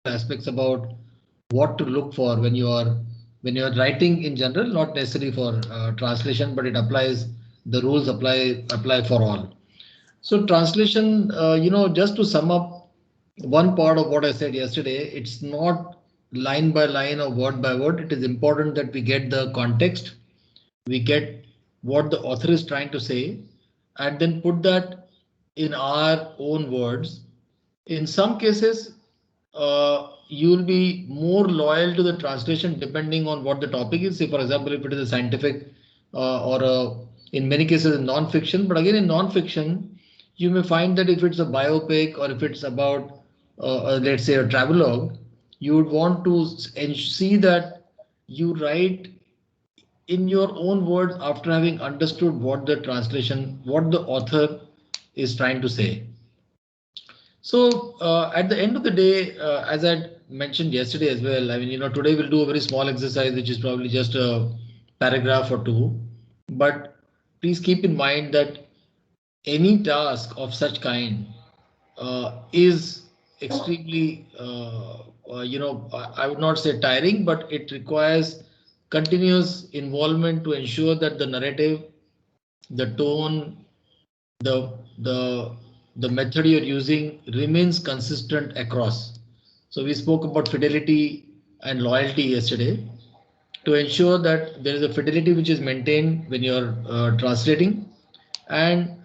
aspects about what to look for when you are writing in general, not necessarily for translation, but it applies, the rules apply for all. So translation, just to sum up one part of what I said yesterday, it's not line by line or word by word. It is important that we get the context, we get what the author is trying to say, and then put that in our own words. In some cases, you will be more loyal to the translation depending on what the topic is. Say, for example, if it is a scientific in many cases, non-fiction. But again, in non-fiction, you may find that if it's a biopic or if it's about, let's say, a travelogue, you would want to see that you write in your own words after having understood what the author is trying to say. So at the end of the day, as I mentioned yesterday as well, I mean, today we'll do a very small exercise, which is probably just a paragraph or two. But please keep in mind that any task of such kind is extremely, I would not say tiring, but it requires continuous involvement to ensure that the narrative, the tone, the the the method you're using remains consistent across. So we spoke about fidelity and loyalty yesterday. To ensure that there is a fidelity which is maintained when you're translating, and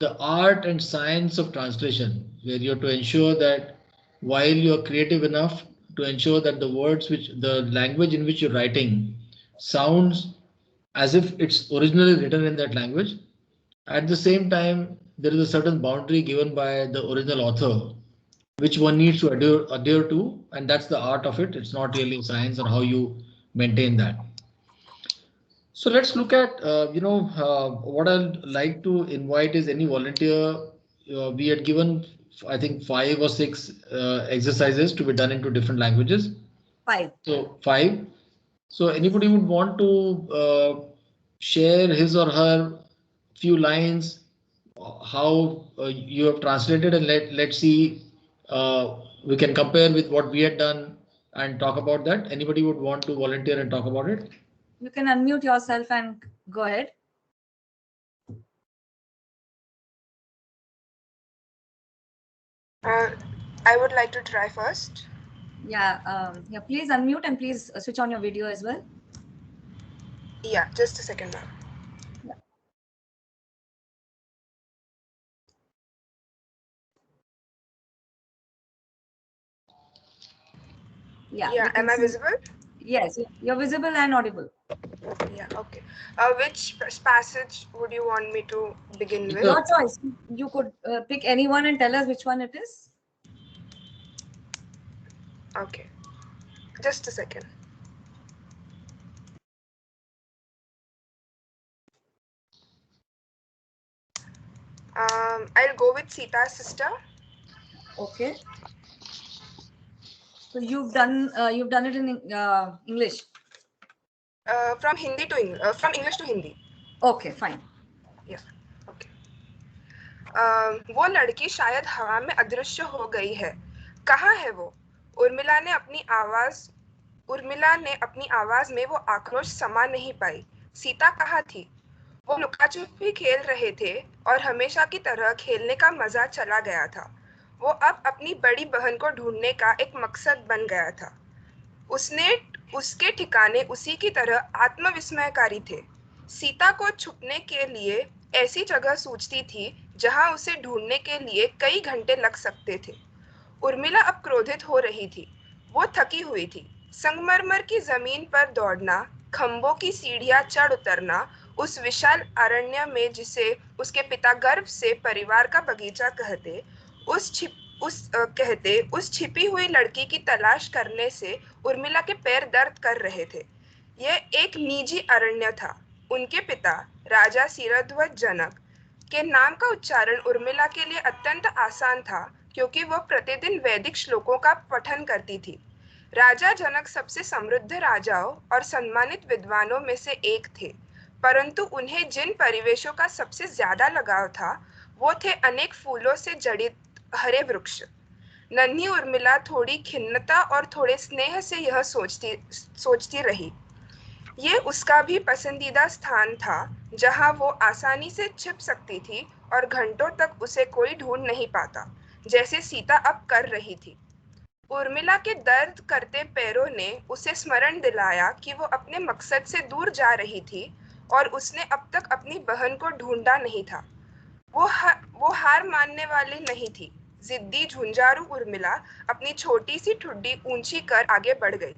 the art and science of translation, where you're to ensure that while you're creative enough to ensure that the words, which the language in which you're writing sounds as if it's originally written in that language. At the same time, there is a certain boundary given by the original author, which one needs to adhere to, and that's the art of it. It's not really science on how you maintain that. So let's look at, what I'd like to invite is any volunteer. We had given, I think, 5 or 6 exercises to be done into different languages. 5. So 5. So anybody would want to share his or her few lines, how you have translated, and let's see, we can compare with what we had done and talk about that. Anybody would want to volunteer and talk about it? You can unmute yourself and go ahead. I would like to try first. Yeah, please unmute and please switch on your video as well. Yeah, just a second, ma'am. Yeah, am I visible? Yes, you're visible and audible. Yeah, okay. Which passage would you want me to begin with? Your choice. You could pick anyone and tell us which one it is. Okay, just a second. I'll go with Sita's sister. Okay. So you've done it in English. From Hindi to English, from English to Hindi. Okay, fine. Yeah, okay. वो लड़की शायद हवा में अदृश्य हो गई है. कहाँ है वो? उर्मिला ने अपनी आवाज में वो आक्रोश समा नहीं पाई. सीता कहाँ थी? वो लुकाछुपी खेल रहे थे और हमेशा की तरह खेलने का मजा चला गया था. वो अब अपनी बड़ी बहन को ढूंढने का एक मकसद बन गया था. उसके ठिकाने उसी की तरह आत्मविस्मयकारी थे. सीता को छुपने के लिए ऐसी जगह सूझती थी जहां उसे ढूंढने के लिए कई घंटे लग सकते थे. उर्मिला अब क्रोधित हो रही थी. वो थकी हुई थी. संगमरमर की जमीन पर दौड़ना, खंभों की सीढ़ियां चढ़ उतरना, उस विशाल अरण्य में जिसे उसके पिता गर्व से परिवार का बगीचा कहते, उस छिपी हुई लड़की की तलाश करने से उर्मिला के पैर दर्द कर रहे थे. यह एक निजी अरण्य था. उनके पिता राजा सिरध्वज जनक के नाम का उच्चारण उर्मिला के लिए अत्यंत आसान था क्योंकि वह प्रतिदिन वैदिक श्लोकों का पठन करती थी. राजा जनक सबसे समृद्ध राजाओं और सम्मानित विद्वानों में से एक थे, परंतु उन्हें जिन परिवेशों का सबसे ज्यादा लगाव था वो थे अनेक फूलों से जड़ित हरे वृक्ष. नन्ही उर्मिला थोड़ी खिन्नता और थोड़े स्नेह से यह सोचती रही। ये उसका भी पसंदीदा स्थान था, जहाँ वो आसानी से छिप सकती थी और घंटों तक उसे कोई ढूंढ नहीं पाता, जैसे सीता अब कर रही थी। उर्मिला के दर्द करते पैरों ने उसे स्मरण दिलाया कि वो अपने मकसद से दूर जा रही थी और उसने अब तक अपनी बहन को ढूंढा नहीं था। वो हार मानने वाली नहीं थी। जिद्दी झुंझारू उर्मिला अपनी छोटी सी ठुड्डी ऊंची कर आगे बढ़ गई।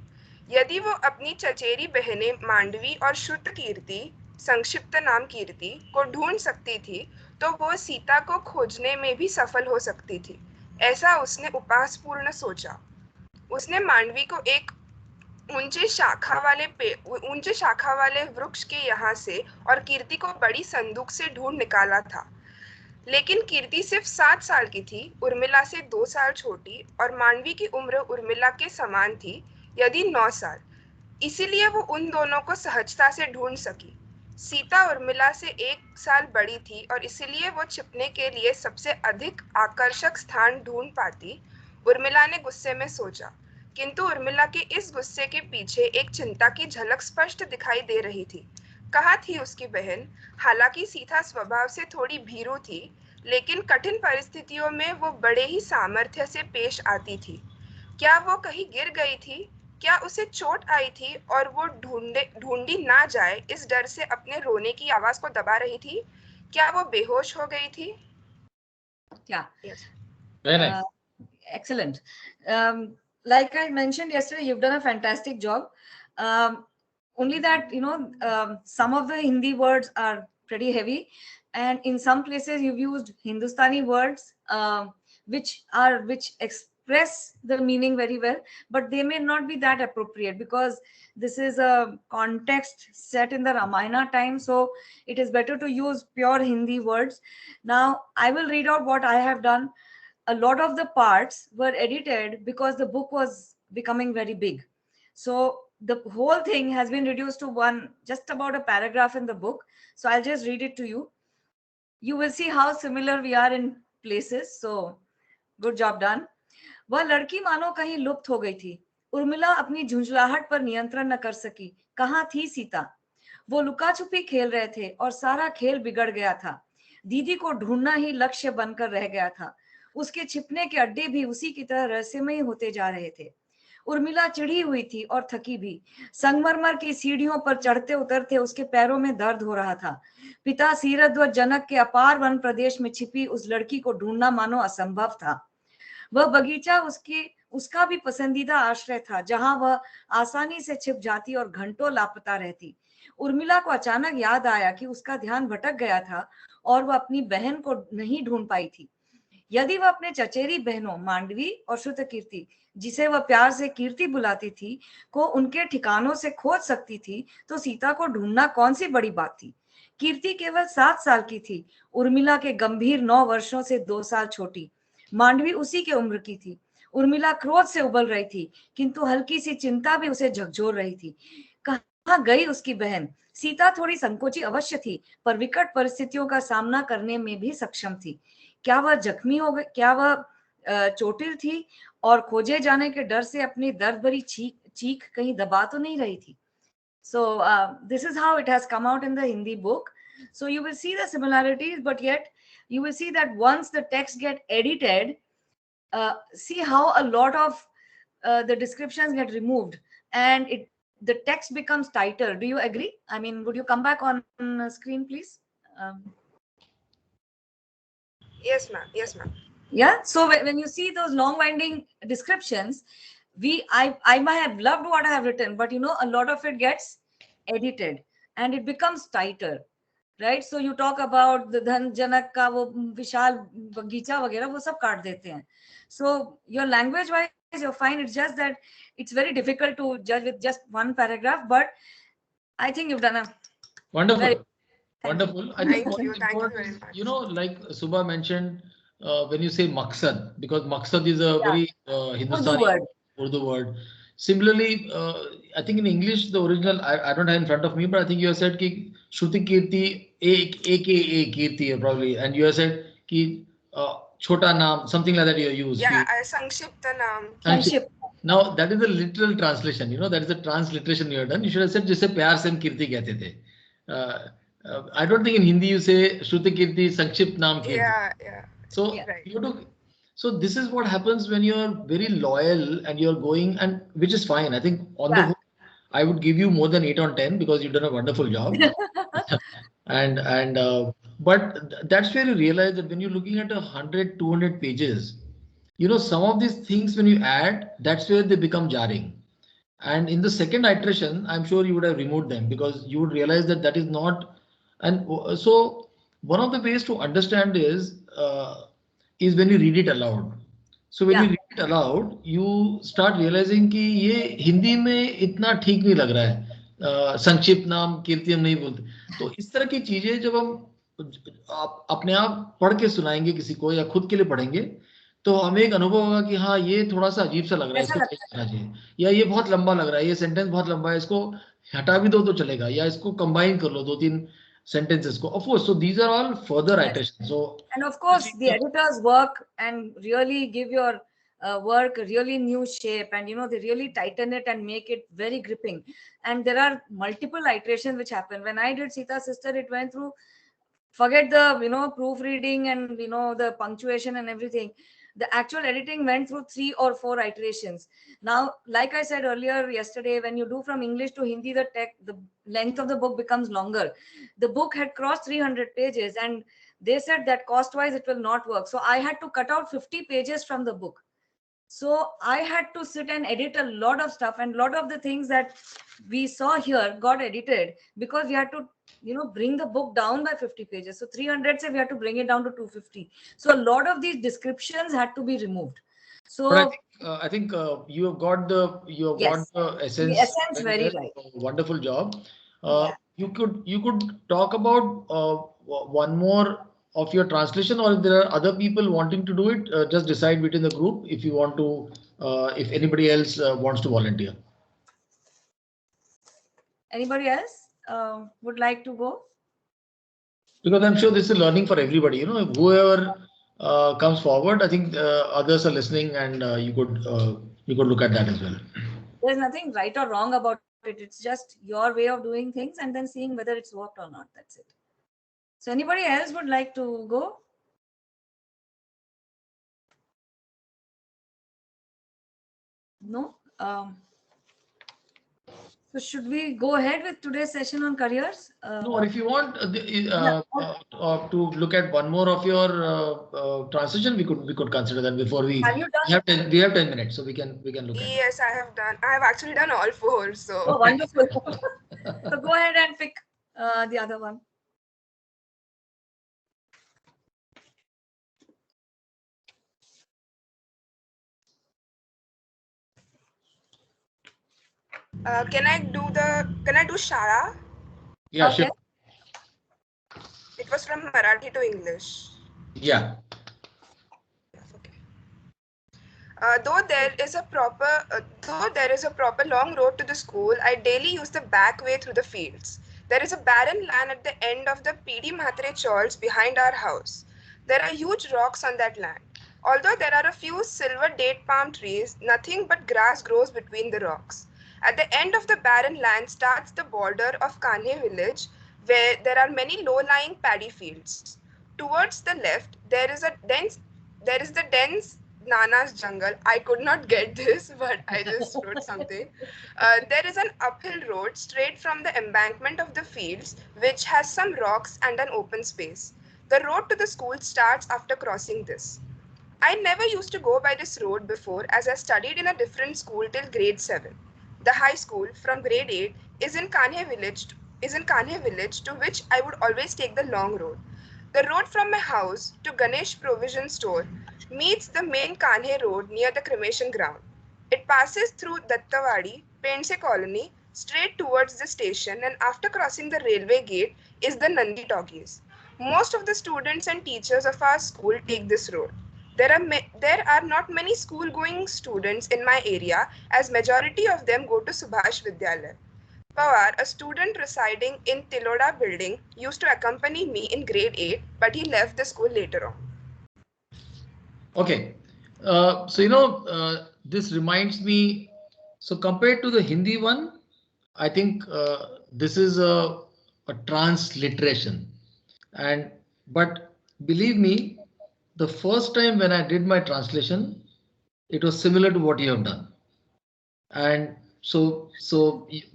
यदि वो अपनी चचेरी बहनें मांडवी और श्रुत कीर्ति, संक्षिप्त नाम कीर्ति, को ढूंढ सकती थी, तो वो सीता को खोजने में भी सफल हो सकती थी। ऐसा उसने उपासपूर्ण सोचा। उसने मांडवी को एक ऊंचे शाखा वाले वृक्ष के यहाँ से और कीर्ति को बड़ी संदूक से ढूंढ निकाला था। लेकिन कीर्ति सिर्फ 7 साल की थी, उर्मिला से 2 साल छोटी, और मांडवी की उम्र उर्मिला के समान थी, यदि 9 साल। इसीलिए वो उन दोनों को सहजता से ढूंढ सकी। सीता उर्मिला से 1 साल बड़ी थी और इसीलिए वो छिपने के लिए सबसे अधिक आकर्षक स्थान ढूंढ पाती, उर्मिला ने गुस्से में सोचा। किंतु उर्मिला के इस गुस्से के पीछे एक चिंता की झलक स्पष्ट दिखाई दे रही थी। कहाँ थी उसकी बहन? हालांकि सीता स्वभाव से थोड़ी भीरू थी, लेकिन कठिन परिस्थितियों में वो बड़े ही सामर्थ्य से पेश आती थी। क्या वो कहीं गिर गई थी? क्या उसे चोट आई थी और वो ढूंढी ना जाए इस डर से अपने रोने की आवाज को दबा रही थी? क्या वो बेहोश हो गई थी? Yeah. Yes. Very nice. Excellent. Like I mentioned yesterday, you've done a fantastic job. Only that, some of the Hindi words are pretty heavy, and in some places you've used Hindustani words, which express the meaning very well, but they may not be that appropriate because this is a context set in the Ramayana time, so it is better to use pure Hindi words. Now, I will read out what I have done. A lot of the parts were edited because the book was becoming very big. So the whole thing has been reduced to just about a paragraph in the book. So I'll just read it to you. You will see how similar we are in places. So good job done. वह लड़की मानो कहीं लुप्त हो गई थी। उर्मिला अपनी झुंझलाहट पर नियंत्रण न कर सकी। कहाँ थी सीता? वो लुका छुपी खेल रहे थे और सारा खेल बिगड़ गया था। दीदी को ढूंढना ही लक्ष्य बनकर रह गया था। उसके छिपने के अड्डे भी उसी की तरह रहस्यमयी होते जा रहे थे। उर्मिला चिढ़ी हुई थी और थकी भी। संगमरमर की सीढ़ियों पर चढ़ते उतरते उसके पैरों में दर्द हो रहा था। पिता सीरथ व जनक के अपार वन प्रदेश में छिपी उस लड़की को ढूंढना मानो असंभव था। वह बगीचा उसका भी पसंदीदा आश्रय था, जहां वह आसानी से छिप जाती और घंटों लापता रहती। उर्मिला को अचानक याद आया कि उसका ध्यान भटक गया था और वह अपनी बहन को नहीं ढूंढ पाई थी। यदि वह अपने चचेरी बहनों मांडवी और श्रुतकीर्ति, जिसे वह प्यार से कीर्ति बुलाती थी, को उनके ठिकानों से खोज सकती थी, तो सीता को ढूंढना कौन सी बड़ी बात थी। कीर्ति केवल 7 साल की थी, उर्मिला के गंभीर 9 वर्षों से 2 साल छोटी। मांडवी उसी के उम्र की थी। उर्मिला क्रोध से उबल रही थी, किंतु हल्की सी चिंता भी उसे झकझोर रही थी। कहाँ गई उसकी बहन? सीता थोड़ी संकोची अवश्य थी, पर विकट परिस्थितियों का सामना करने में भी सक्षम थी। क्या वह जख्मी हो गई? क्या वह चोटिल थी और खोजे जाने के डर से अपनी दर्द भरी चीख कहीं दबा तो नहीं रही थी? So this is how it has come out in the Hindi book. So you will see the similarities, but yet you will see that once the text get edited, see how a lot of the descriptions get removed and the text becomes tighter. Do you agree? I mean, would you come back on screen, please? Yes, ma'am. Yes, ma'am. Yeah. So when you see those long winding descriptions, I might have loved what I have written, but a lot of it gets edited and it becomes tighter, right? So you talk about the धन जनक का वो विशाल बगीचा वगैरह वो सब काट देते हैं. So your language wise you're fine. It's just that it's very difficult to judge with just one paragraph, but I think you've done a wonderful. Wonderful. I think Thank you. Thank you important very is, much. like Subha mentioned, when you say maksad, because maksad is a very Hindustani Urdu word. Similarly, I think in English, the original, I don't have in front of me, but I think you have said ki Shruti Kirti, AKA Kirti probably, and you have said ki chota naam, something like that you use. Yeah, Sankshipta naam. Friendship. Now that is a literal translation. That is a transliteration you have done. You should have said जिसे प्यार से हम कीर्ति कहते थे. I don't think in Hindi you say Shruti Kirti, Sankshipt Naam Kirti. Yeah. So Yeah. Right. you have to. So this is what happens when you are very loyal and you're going, and which is fine. I think on the Yeah. whole, I would give you more than 8 on 10 because you've done a wonderful job. And but that's where you realize that when you're looking at 100, 200 pages, some of these things when you add, that's where they become jarring. And in the second iteration, I'm sure you would have removed them because you would realize that that is not. And so one of the ways to understand is when you read it aloud. So when you Yeah. read it aloud, you start realizing कि ये हिंदी में इतना ठीक नहीं लग रहा है. संक्षिप्त नाम कीर्ति हम नहीं बोलते. तो इस तरह की चीजें जब हम अपने आप पढ़ के सुनाएंगे किसी को या खुद के लिए पढ़ेंगे, तो हमें एक अनुभव होगा कि हाँ ये थोड़ा सा अजीब सा लग रहा है, ऐसा इसको लगता चेंज करना चाहिए, या ये बहुत लंबा लग रहा है, ये सेंटेंस बहुत लंबा है, इसको हटा भी दो तो चलेगा, या इसको कंबाइन कर लो दो तीन sentences को. Of course, so these are all further Yes. iterations. So And of course, the editors work and really give your work a really new shape, and they really tighten it and make it very gripping. And there are multiple iterations which happen. When I did Sita's Sister, it went through, forget the proofreading and the punctuation and everything. The actual editing went through 3 or 4 iterations. Now, like I said earlier yesterday, when you do from English to Hindi, the length of the book becomes longer. The book had crossed 300 pages, and they said that cost wise it will not work, so I had to cut out 50 pages from the book. So I had to sit and edit a lot of stuff, and a lot of the things that we saw here got edited because we had to bring the book down by 50 pages. So 300 say we had to bring it down to 250. So a lot of these descriptions had to be removed. but So I think you have got the yes, the essence essence very very well. right. Wonderful job. Yeah. You could talk about one more of your translation, or if there are other people wanting to do it, just decide within the group if you want to, if anybody else wants to volunteer. Anybody else would like to go? Because I'm sure this is learning for everybody. Whoever comes forward, I think others are listening, and you could look at that as well. There's nothing right or wrong about it. It's just your way of doing things and then seeing whether it's worked or not. That's it. So anybody else would like to go? No? So should we go ahead with today's session on careers? No, or if you want Yeah. to look at one more of your transition, we could consider that before Have you done? we have 10 minutes, so we can look at it. Yes, I have done. I have actually done all 4. So Oh, wonderful. So go ahead and pick the other one. can I do Shara? Yeah, Okay. sure. It was from Marathi to English. Yeah. Okay. Though there is a proper long road to the school, I daily use the back way through the fields. There is a barren land at the end of the PD Mhatre chawls behind our house. There are huge rocks on that land. Although there are a few silver date palm trees, nothing but grass grows between the rocks. At the end of the barren land starts the border of Kanhe village, where there are many low-lying paddy fields. Towards the left, there is the dense Nana's jungle. I could not get this, but I just wrote something. There is an uphill road straight from the embankment of the fields, which has some rocks and an open space. The road to the school starts after crossing this. I never used to go by this road before, as I studied in a different school till grade 7. The high school from grade 8 is in Kanhe village, to which I would always take the long road. The road from my house to Ganesh provision store meets the main Kanhe road near the cremation ground. It passes through Dattawadi, Pense colony, straight towards the station, and after crossing the railway gate is the Nandi Talkies. Most of the students and teachers of our school take this road. There are not many school-going students in my area, as majority of them go to Subhash Vidyalaya. Pawar, a student residing in Tiloda building, used to accompany me in grade 8, but he left the school later on. Okay. This reminds me. So compared to the Hindi one, I think this is a transliteration. And but believe me, the first time when I did my translation, it was similar to what you have done. And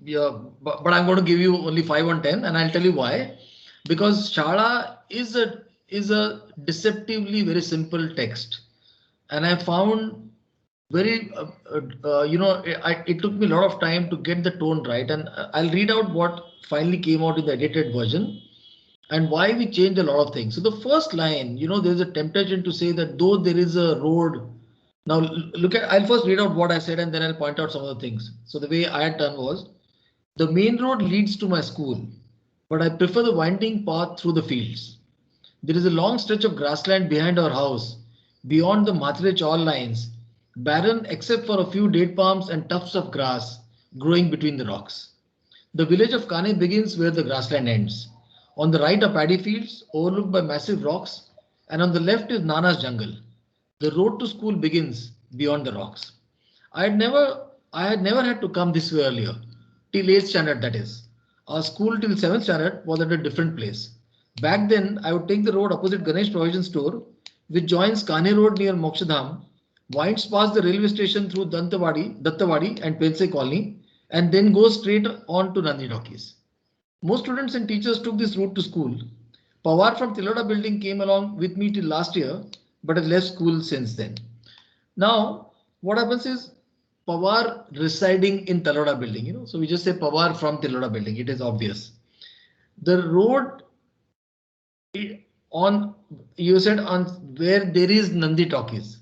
yeah, but I'm going to give you only 5 on 10, and I'll tell you why. Because Shala is a deceptively very simple text, and I found very it took me a lot of time to get the tone right, and I'll read out what finally came out in the edited version and why we changed a lot of things. So the first line, there's a temptation to say that though there is a road. Now look at, I'll first read out what I said and then I'll point out some of the things. So the way I had done was, the main road leads to my school, but I prefer the winding path through the fields. There is a long stretch of grassland behind our house, beyond the Mathre chawl lines, barren except for a few date palms and tufts of grass growing between the rocks. The village of Kane begins where the grassland ends. On the right are paddy fields overlooked by massive rocks, and on the left is Nana's jungle. The road to school begins beyond the rocks. I had never had to come this way earlier, till 8th standard that is. Our school till 7th standard was at a different place. Back then, I would take the road opposite Ganesh Provision Store, which joins Kane Road near Mokshadham, winds past the railway station through Dattawadi and Pense Colony, and then goes straight on to Nandi Talkies. Most students and teachers took this route to school. Pawar from Tiloda building came along with me till last year, but has left school since then. Now, what happens is Pawar residing in Tiloda building, so we just say Pawar from Tiloda building, it is obvious. The road on, you said on where there is Nandi Talkies.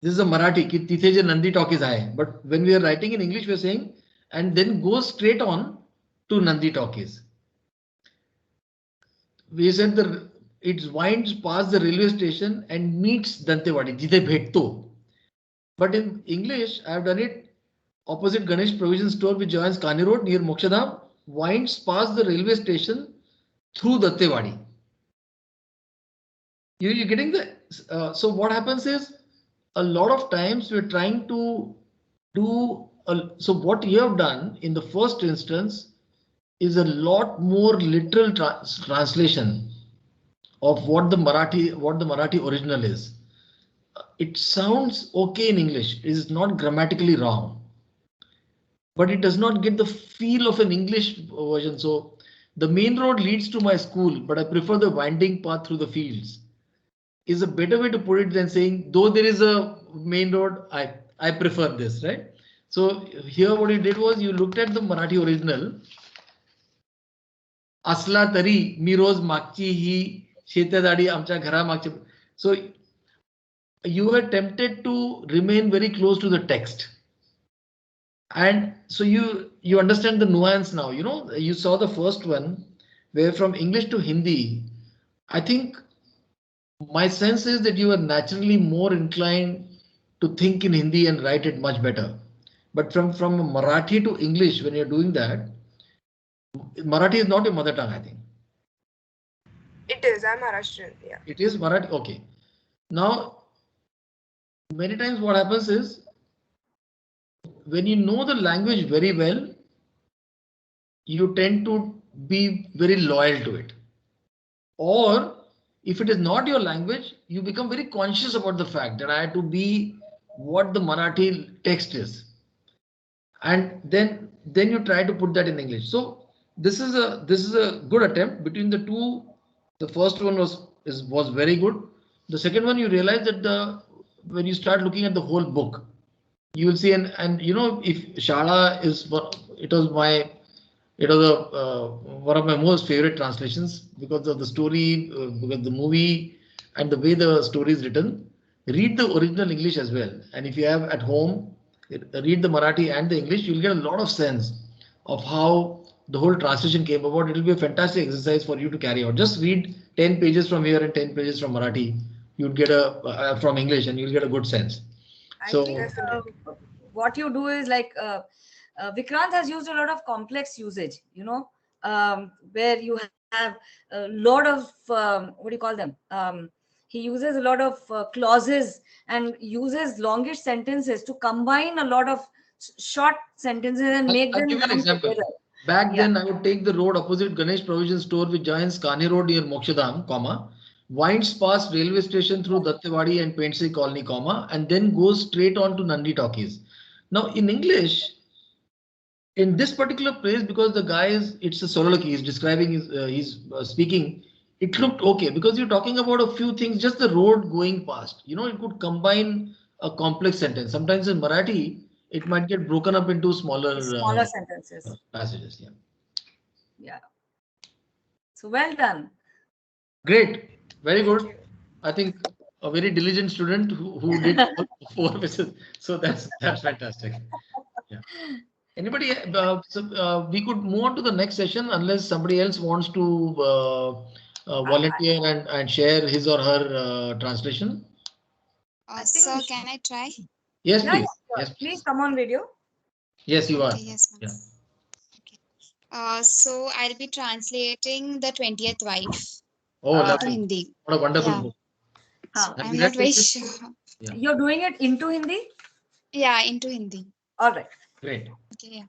This is a Marathi, ki tithe je Nandi Talkies hai. But when we are writing in English, we are saying, and then go straight on to Nandi Talkies. We said it winds past the railway station and meets Dantewadi, jithe bhetto. But in English, I have done it opposite Ganesh Provision Store, which joins Kani Road near Mokshadham, winds past the railway station through Dattewadi. You're getting the. So what happens is, a lot of times we're trying to do. So what you have done in the first instance is a lot more literal translation of what the Marathi original is. It sounds okay in English. It is not grammatically wrong, but it does not get the feel of an English version. So the main road leads to my school, but I prefer the winding path through the fields, is a better way to put it than saying, though there is a main road, I prefer this, right? So here what you did was you looked at the Marathi original. असला तरी मी रोज मागची ही शेतदाडी आमच्या घरामागची. So you were tempted to remain very close to the text. And so you understand the nuance now. You saw the first one where from English to Hindi, I think my sense is that you are naturally more inclined to think in Hindi and write it much better. But from Marathi to English, when you're doing that, Marathi is not your mother tongue, I think. It is. I'm Maharashtrian. Yeah. It is Marathi. Okay. Now, many times what happens is, when you know the language very well, you tend to be very loyal to it. Or if it is not your language, you become very conscious about the fact that I have to be what the Marathi text is. And then you try to put that in English. So this is a good attempt between the two. The first one was very good. The second one, you realize that when you start looking at the whole book, you will see, and if Shala is, it was one of my most favorite translations because of the story, because the movie and the way the story is written. Read the original English as well, and if you have at home, read the Marathi and the English, you'll get a lot of sense of how the whole translation came about. It will be a fantastic exercise for you to carry out. Just read 10 pages from here and 10 pages from Marathi. You'd get from English, and you'll get a good sense. I So think what you do is like Vikrant has used a lot of complex usage, where you have a lot of what do you call them? he uses a lot of clauses and uses longish sentences to combine a lot of short sentences and make I'll them give you an rhyme example. together. Back Yeah. then, I would take the road opposite Ganesh Provision Store, which joins Kani Road near Mokshadam, comma, winds past railway station through Dattewadi and Paintsy Colony, comma, and then goes straight on to Nandi Talkies. Now, in English, in this particular place, because the guy is, it's a soliloquy, he's describing he's speaking, it looked okay because you're talking about a few things, just the road going past. You know, it could combine a complex sentence. Sometimes in Marathi, it might get broken up into smaller Smaller sentences. passages. Yeah. Yeah. So well done. Great. Very Thank good. you. I think a very diligent student who did all four pieces. So that's fantastic. Yeah. Anybody, we could move on to the next session unless somebody else wants to volunteer and share his or her translation. I think we Sir, should. can I try? Yes, Yeah, yeah, please. sure. Yes, Please please. come on video. Yes, you are. Okay, yes, ma'am. Yeah. Okay. So I'll be translating the 20th wife Oh, to lovely. Hindi. What a wonderful Yeah. book. हाँ. Have I'm you not read very this? sure. Yeah. You're doing it into Hindi? Yeah, into Hindi. All right. Great. Okay, yeah.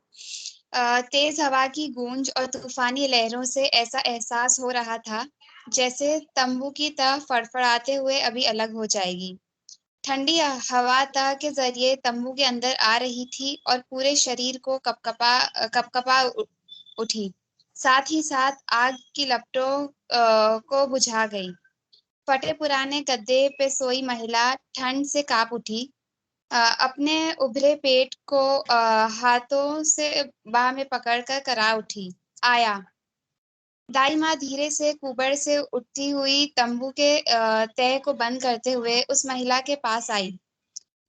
तेज हवा की गूंज और तूफानी लहरों से ऐसा एहसास हो रहा था जैसे तंबू की तह फड़फड़ाते हुए अभी अलग हो जाएगी। ठंडी हवा तह के जरिए तंबू के अंदर आ रही थी और पूरे शरीर को कपकपा उठी। साथ ही साथ आग की लपटों को बुझा गई। फटे पुराने गद्दे पे सोई महिला ठंड से कांप उठी। अपने उभरे पेट को हाथों से बाह में पकड़कर करा उठी। आया। दाई माँ धीरे से कुबड़ से उठती हुई तंबू के तह को बंद करते हुए उस महिला के पास आई।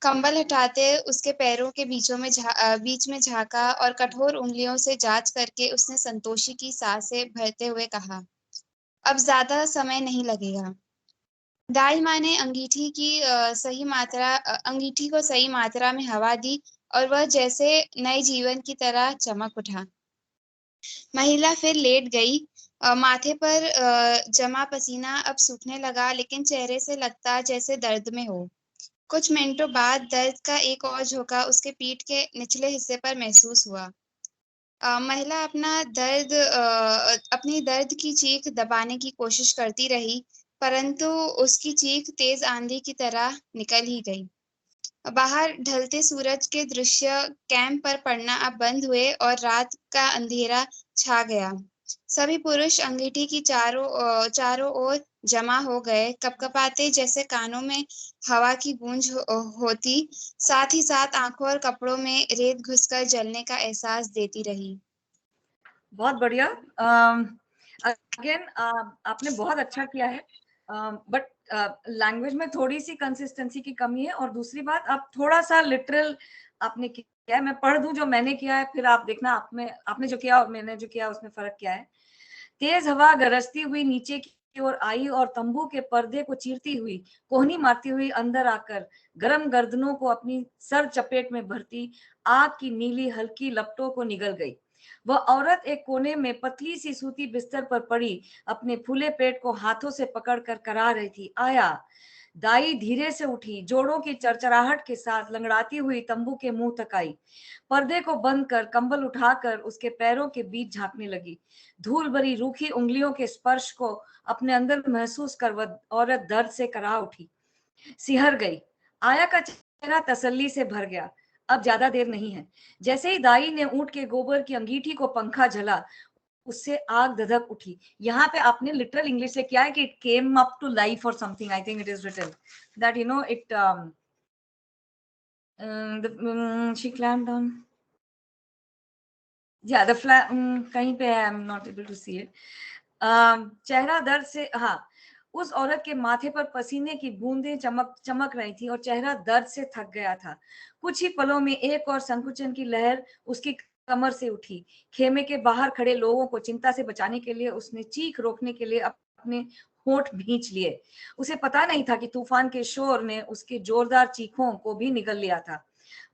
कंबल हटाते उसके पैरों के बीच में झांका और कठोर उंगलियों से जांच करके उसने संतोषी की सांसें भरते हुए कहा, अब ज्यादा समय नहीं लगेगा। दाई माँ ने अंगीठी को सही मात्रा में हवा दी और वह जैसे नए जीवन की तरह चमक उठा। महिला फिर लेट गई। माथे पर जमा पसीना अब सूखने लगा, लेकिन चेहरे से लगता जैसे दर्द में हो। कुछ मिनटों बाद दर्द का एक और झोंका उसके पीठ के निचले हिस्से पर महसूस हुआ। महिला अपनी दर्द की चीख दबाने की कोशिश करती रही, परंतु उसकी चीख तेज आंधी की तरह निकल ही गई। बाहर ढलते सूरज के दृश्य कैंप पर पड़ना अब बंद हुए और रात का अंधेरा छा गया। सभी पुरुष अंगीठी की चारों ओर जमा हो गए, कपकपाते जैसे कानों में हवा की गूंज होती, साथ ही साथ आंखों और कपड़ों में रेत घुसकर जलने का एहसास देती रही। बहुत बढ़िया। अगेन आपने बहुत अच्छा किया है, बट लैंग्वेज में थोड़ी सी कंसिस्टेंसी की कमी है। और दूसरी बात, आप थोड़ा सा लिटरल आपने किया है। मैं पढ़ दूं जो मैंने किया है, फिर आप देखना आपने जो किया और मैंने जो किया उसमें फर्क क्या है। तेज हवा गरजती हुई नीचे की ओर आई और तंबू के पर्दे को चीरती हुई, कोहनी मारती हुई अंदर आकर गर्म गर्दनों को अपनी सर चपेट में भरती आग की नीली हल्की लपटों को निगल गई। वह औरत एक कोने में पतली सी सूती बिस्तर पर पड़ी अपने फूले पेट को हाथों से पकड़कर करा रही थी। आया। दाई धीरे से उठी, जोड़ों की चरचराहट के साथ लंगड़ाती हुई तंबू के मुंह तक आई। पर्दे को बंद कर कंबल उठाकर उसके पैरों के बीच झांकने लगी। धूल भरी रूखी उंगलियों के स्पर्श को अपने अंदर महसूस कर वह औरत दर्द से करा उठी, सिहर गई। आया का चेहरा तसल्ली से भर गया। अब ज्यादा देर नहीं है। जैसे ही दाई ने ऊंट के गोबर की अंगीठी को पंखा झला, उससे आग धधक उठी। यहाँ पे आपने लिटरल इंग्लिश से क्या है कि it came up to life और something, I think it is written that it she clamped down. Yeah, the कहीं पे है, I'm not able to see it. चेहरा दर्द से, हाँ, उस औरत के माथे पर पसीने की बूंदें चमक रही थी और चेहरा दर्द से थक गया था। कुछ ही पलों में एक और संकुचन की लहर उसकी कमर से उठी। खेमे के बाहर खड़े लोगों को चिंता से बचाने के लिए उसने चीख रोकने के लिए अपने होंठ भींच लिए। उसे पता नहीं था कि तूफान के शोर ने उसके जोरदार चीखों को भी निगल लिया था।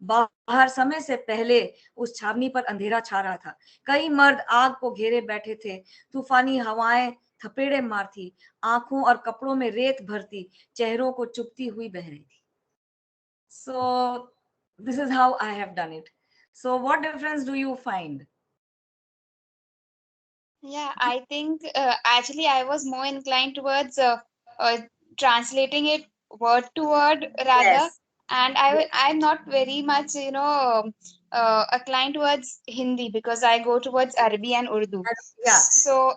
बाहर समय से पहले उस छावनी पर अंधेरा छा रहा था। कई मर्द आग को घेरे बैठे थे। तूफानी हवाएं थपेड़े मारती, आंखों और कपड़ों में रेत भरती, चेहरों को चुभती हुई बह रही थी. So this is how I have done it. So what difference do you find? Yeah, I think actually I was more inclined towards uh, translating it word to word rather, Yes. and I'm not very much inclined towards Hindi because I go towards Arabic and Urdu. Yeah. So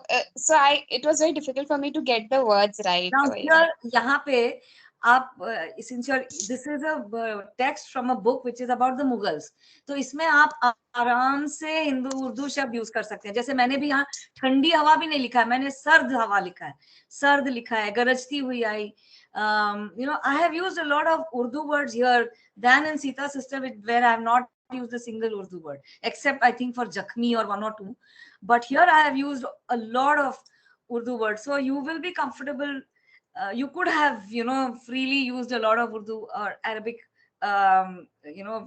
I it was very difficult for me to get the words right. Now here, यहाँ पे आप since you're this is a text from a book which is about the Mughals, तो इसमें आप आराम से हिंदू उर्दू शब्द use कर सकते हैं. जैसे मैंने भी यहाँ ठंडी हवा भी नहीं लिखा है, मैंने सर्द हवा लिखा है, सर्द लिखा है, गरजती हुई आई. I have used a lot of Urdu words here than in Sita Sister, where I have not used a single Urdu word except I think for Jakhmi or one or two, but here I have used a lot of Urdu words. So you will be comfortable. You could have, freely used a lot of Urdu or Arabic,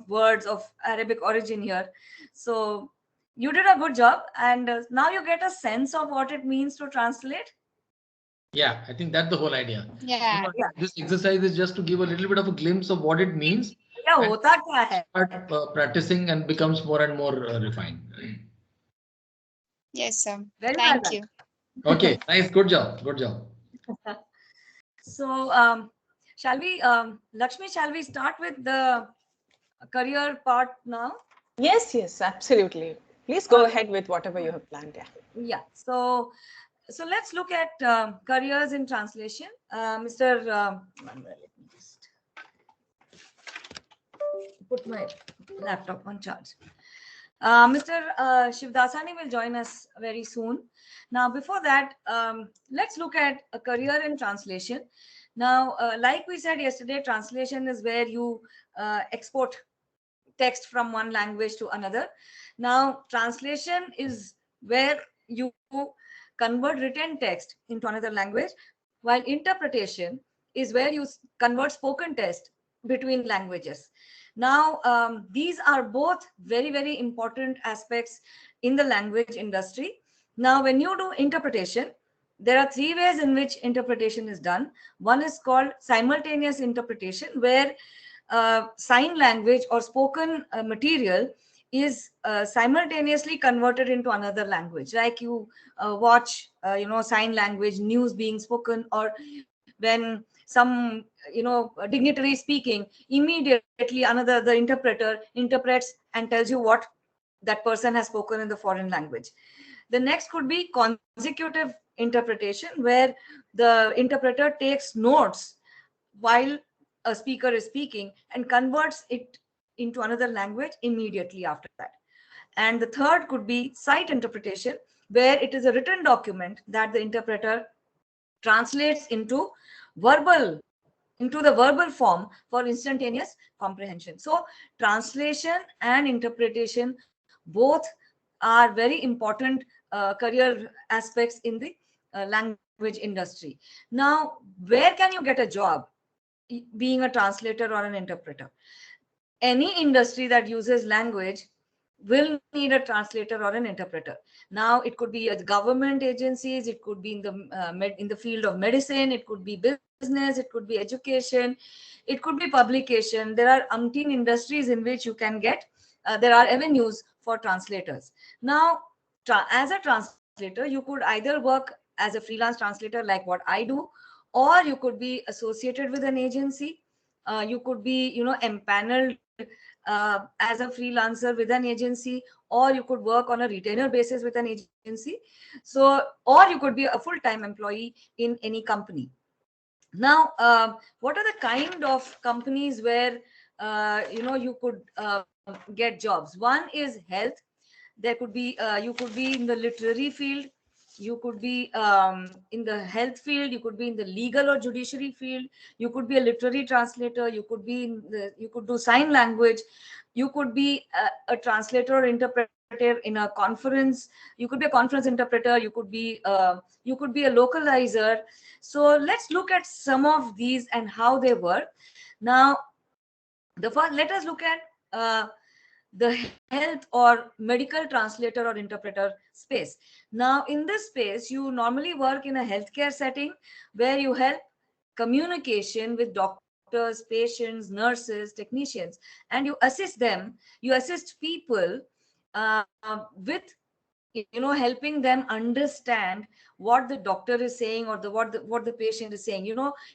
words of Arabic origin here. So you did a good job, and now you get a sense of what it means to translate. Yeah, I think that's the whole idea. Yeah. This exercise is just to give a little bit of a glimpse of what it means. क्या होता क्या है? Start practicing and becomes more and more refined. Yes, sir. Very Thank well you. Okay, nice, good job, good job. So shall we, Lakshmi, shall we start with the career part now? Yes, absolutely. Please go ahead with whatever you have planned. Yeah. So let's look at careers in translation. Mr. Let me just put my laptop on charge. Mr. Shivdasani will join us very soon. Now, before that, let's look at a career in translation. Now, like we said yesterday, translation is where you export text from one language to another. Now, translation is where you convert written text into another language, while interpretation is where you convert spoken text between languages. Now, these are both very, very important aspects in the language industry. Now, when you do interpretation, there are three ways in which interpretation is done. One is called simultaneous interpretation, where sign language or spoken material is simultaneously converted into another language. Like you watch, sign language news being spoken, or when some dignitary speaking, immediately the interpreter interprets and tells you what that person has spoken in the foreign language. The next could be consecutive interpretation, where the interpreter takes notes while a speaker is speaking and converts it into another language immediately after that. And the third could be sight interpretation, where it is a written document that the interpreter translates into the verbal form for instantaneous comprehension. So translation and interpretation both are very important career aspects in the language industry. Now, where can you get a job being a translator or an interpreter? Any industry that uses language will need a translator or an interpreter. Now, it could be a government agencies, it could be in the field of medicine, it could be business, it could be education, it could be publication. There are umpteen industries in which you can get, there are avenues for translators. Now, as a translator, you could either work as a freelance translator like what I do, or you could be associated with an agency. You could be, empaneled as a freelancer with an agency, or you could work on a retainer basis with an agency. So, or you could be a full-time employee in any company. Now, what are the kind of companies where you could get jobs? One is health. There could be you could be in the literary field, you could be in the health field, you could be in the legal or judiciary field, you could be a literary translator, you could do sign language, you could be a translator or interpreter in a conference, you could be a conference interpreter, you could be a localizer. So let's look at some of these and how they work. Now, let us look at the health or medical translator or interpreter space. Now, in this space, you normally work in a healthcare setting where you help communication with doctors, patients, nurses, technicians, and you assist them, you assist people with helping them understand what the doctor is saying, or what the patient is saying.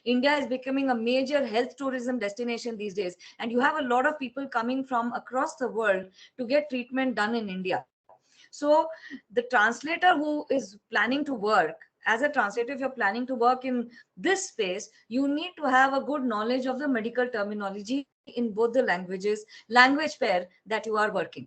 India is becoming a major health tourism destination these days, and you have a lot of people coming from across the world to get treatment done in India. So the translator who is planning to work as a translator, if you're planning to work in this space, you need to have a good knowledge of the medical terminology in both the language pair that you are working.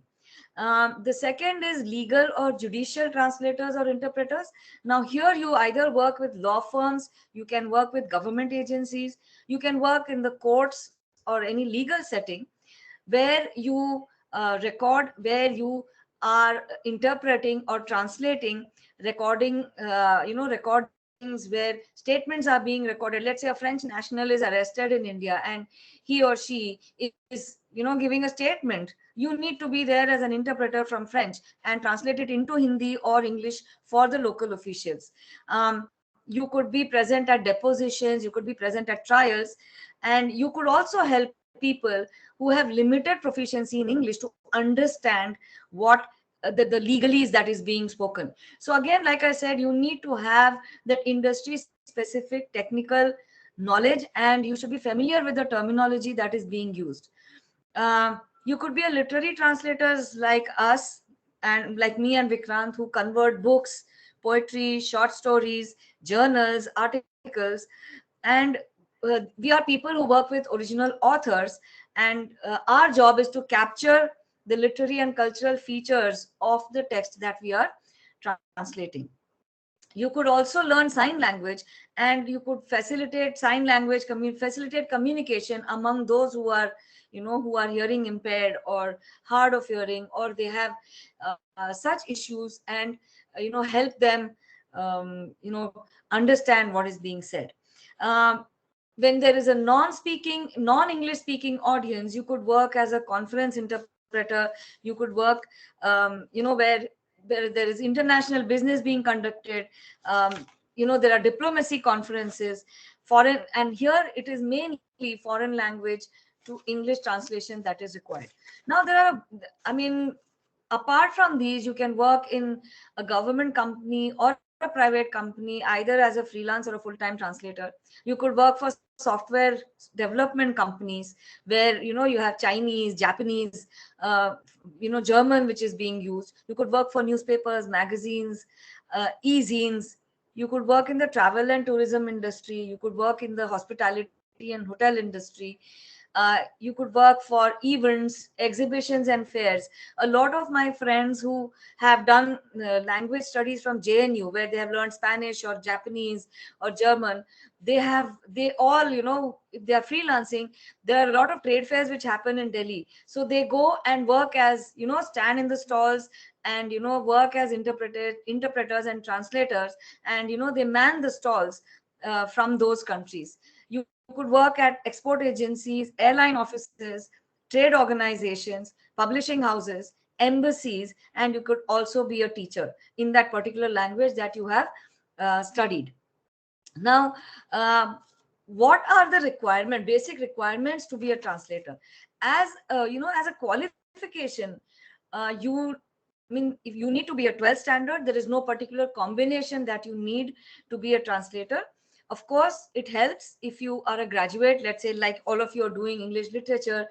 The second is legal or judicial translators or interpreters. Now, here you either work with law firms, you can work with government agencies, you can work in the courts or any legal setting where you where you are interpreting or translating, recording, recordings where statements are being recorded. Let's say a French national is arrested in India, and he or she is, giving a statement. You need to be there as an interpreter from French and translate it into Hindi or English for the local officials. You could be present at depositions, you could be present at trials, and you could also help people who have limited proficiency in English to understand what the legalese that is being spoken. So again, like I said, you need to have that industry specific technical knowledge, and you should be familiar with the terminology that is being used. You could be a literary translators like us, and like me and Vikrant, who convert books, poetry, short stories, journals, articles. And we are people who work with original authors, and our job is to capture the literary and cultural features of the text that we are translating. You could also learn sign language, and you could facilitate sign language, facilitate communication among those who are, who are hearing impaired or hard of hearing, or they have such issues, and help them understand what is being said. um, when there is a non-English speaking audience, you could work as a conference interpreter. You could work where there is international business being conducted. There are diplomacy conferences, foreign, and here it is mainly foreign language to English translation that is required. Now there are, I mean, apart from these, you can work in a government company or a private company, either as a freelance or a full-time translator. You could work for software development companies where you have Chinese, Japanese, German, which is being used. You could work for newspapers, magazines, e-zines. You could work in the travel and tourism industry. You could work in the hospitality and hotel industry. You could work for events, exhibitions, and fairs. A lot of my friends who have done language studies from JNU, where they have learned Spanish or Japanese or German, they all, if they are freelancing, there are a lot of trade fairs which happen in Delhi. So they go and work as, stand in the stalls, and work as interpreters and translators, and they man the stalls from those countries. You could work at export agencies, airline offices, trade organizations, publishing houses, embassies, and you could also be a teacher in that particular language that you have studied. Now, what are the basic requirements to be a translator? As as a qualification, you I mean, if you need to be a 12th standard, there is no particular combination that you need to be a translator. Of course, it helps if you are a graduate, let's say like all of you are doing English literature.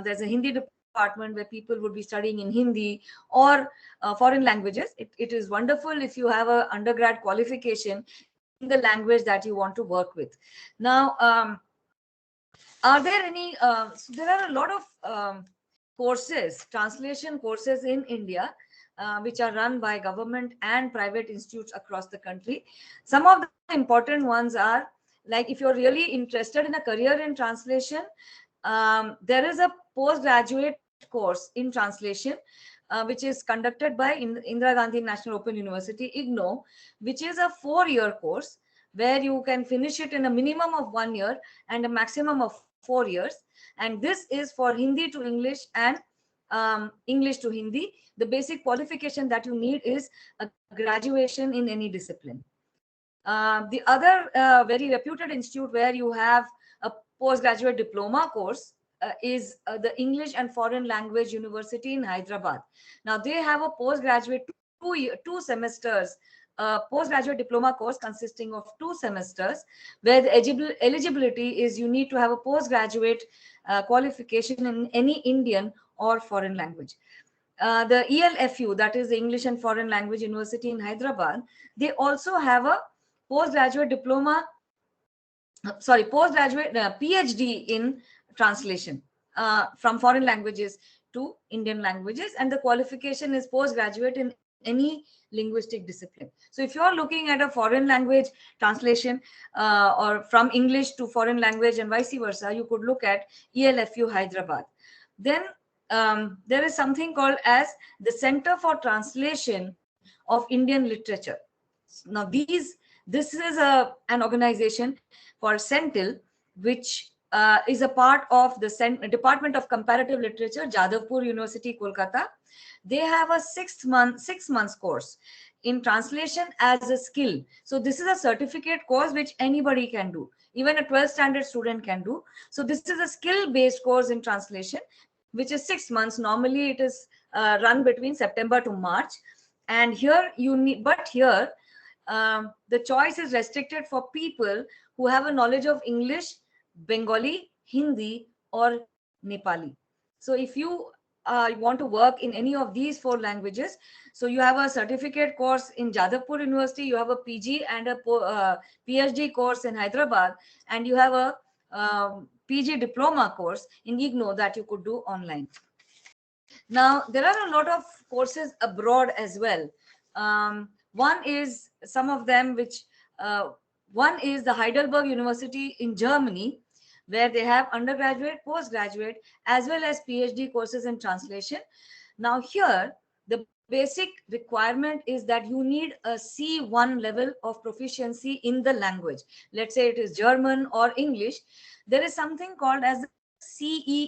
There's a Hindi department where people would be studying in Hindi or foreign languages. It is wonderful if you have a undergrad qualification in the language that you want to work with. Now, are there any, so there are a lot of courses, translation courses in India, which are run by government and private institutes across the country. Some of the important ones are, like, if you're really interested in a career in translation, there is a postgraduate course in translation, which is conducted by Indira Gandhi National Open University, IGNO, which is a 4-year course where you can finish it in a minimum of 1 year and a maximum of 4 years. And this is for Hindi to English and English to Hindi, the basic qualification that you need is a graduation in any discipline. The other very reputed institute where you have a postgraduate diploma course is the English and Foreign Language University in Hyderabad. Now they have a postgraduate 2 semesters postgraduate diploma course consisting of 2 semesters, where the eligibility is you need to have a postgraduate qualification in any Indian or foreign language. The ELFU, that is the English and Foreign Language University in Hyderabad, they also have a postgraduate diploma, postgraduate PhD in translation from foreign languages to Indian languages, and the qualification is postgraduate in any linguistic discipline. So if you are looking at a foreign language translation or from English to foreign language and vice versa, you could look at ELFU Hyderabad. Then there is something called as the Center for Translation of Indian Literature. Now this is an organization called CENTIL, which is a part of the Department of Comparative Literature, Jadavpur University, Kolkata. They have a 6 months course in translation as a skill. So this is a certificate course which anybody can do. Even a 12th standard student can do. So this is a skill-based course in translation, which is 6 months. Normally it is run between September to March. And here you need, but here the choice is restricted for people who have a knowledge of English, Bengali, Hindi, or Nepali. So if you want to work in any of these 4 languages, so you have a certificate course in Jadavpur University, you have a PG and a PhD course in Hyderabad, and you have a PG diploma course in IGNO that you could do online. Now, there are a lot of courses abroad as well. One is some of them which, one is the Heidelberg University in Germany, where they have undergraduate, postgraduate, as well as PhD courses in translation. Now here, the basic requirement is that you need a C1 level of proficiency in the language. Let's say it is German or English. There is something called as the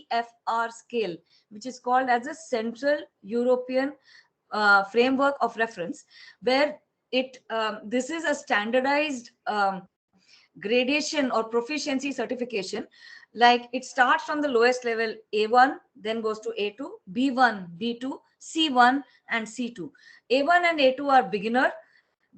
CEFR scale, which is called as the Central European Framework of Reference, where this is a standardized gradation or proficiency certification. Like it starts from the lowest level A1, then goes to A2, B1, B2, C1 and C2. A1 and A2 are beginner,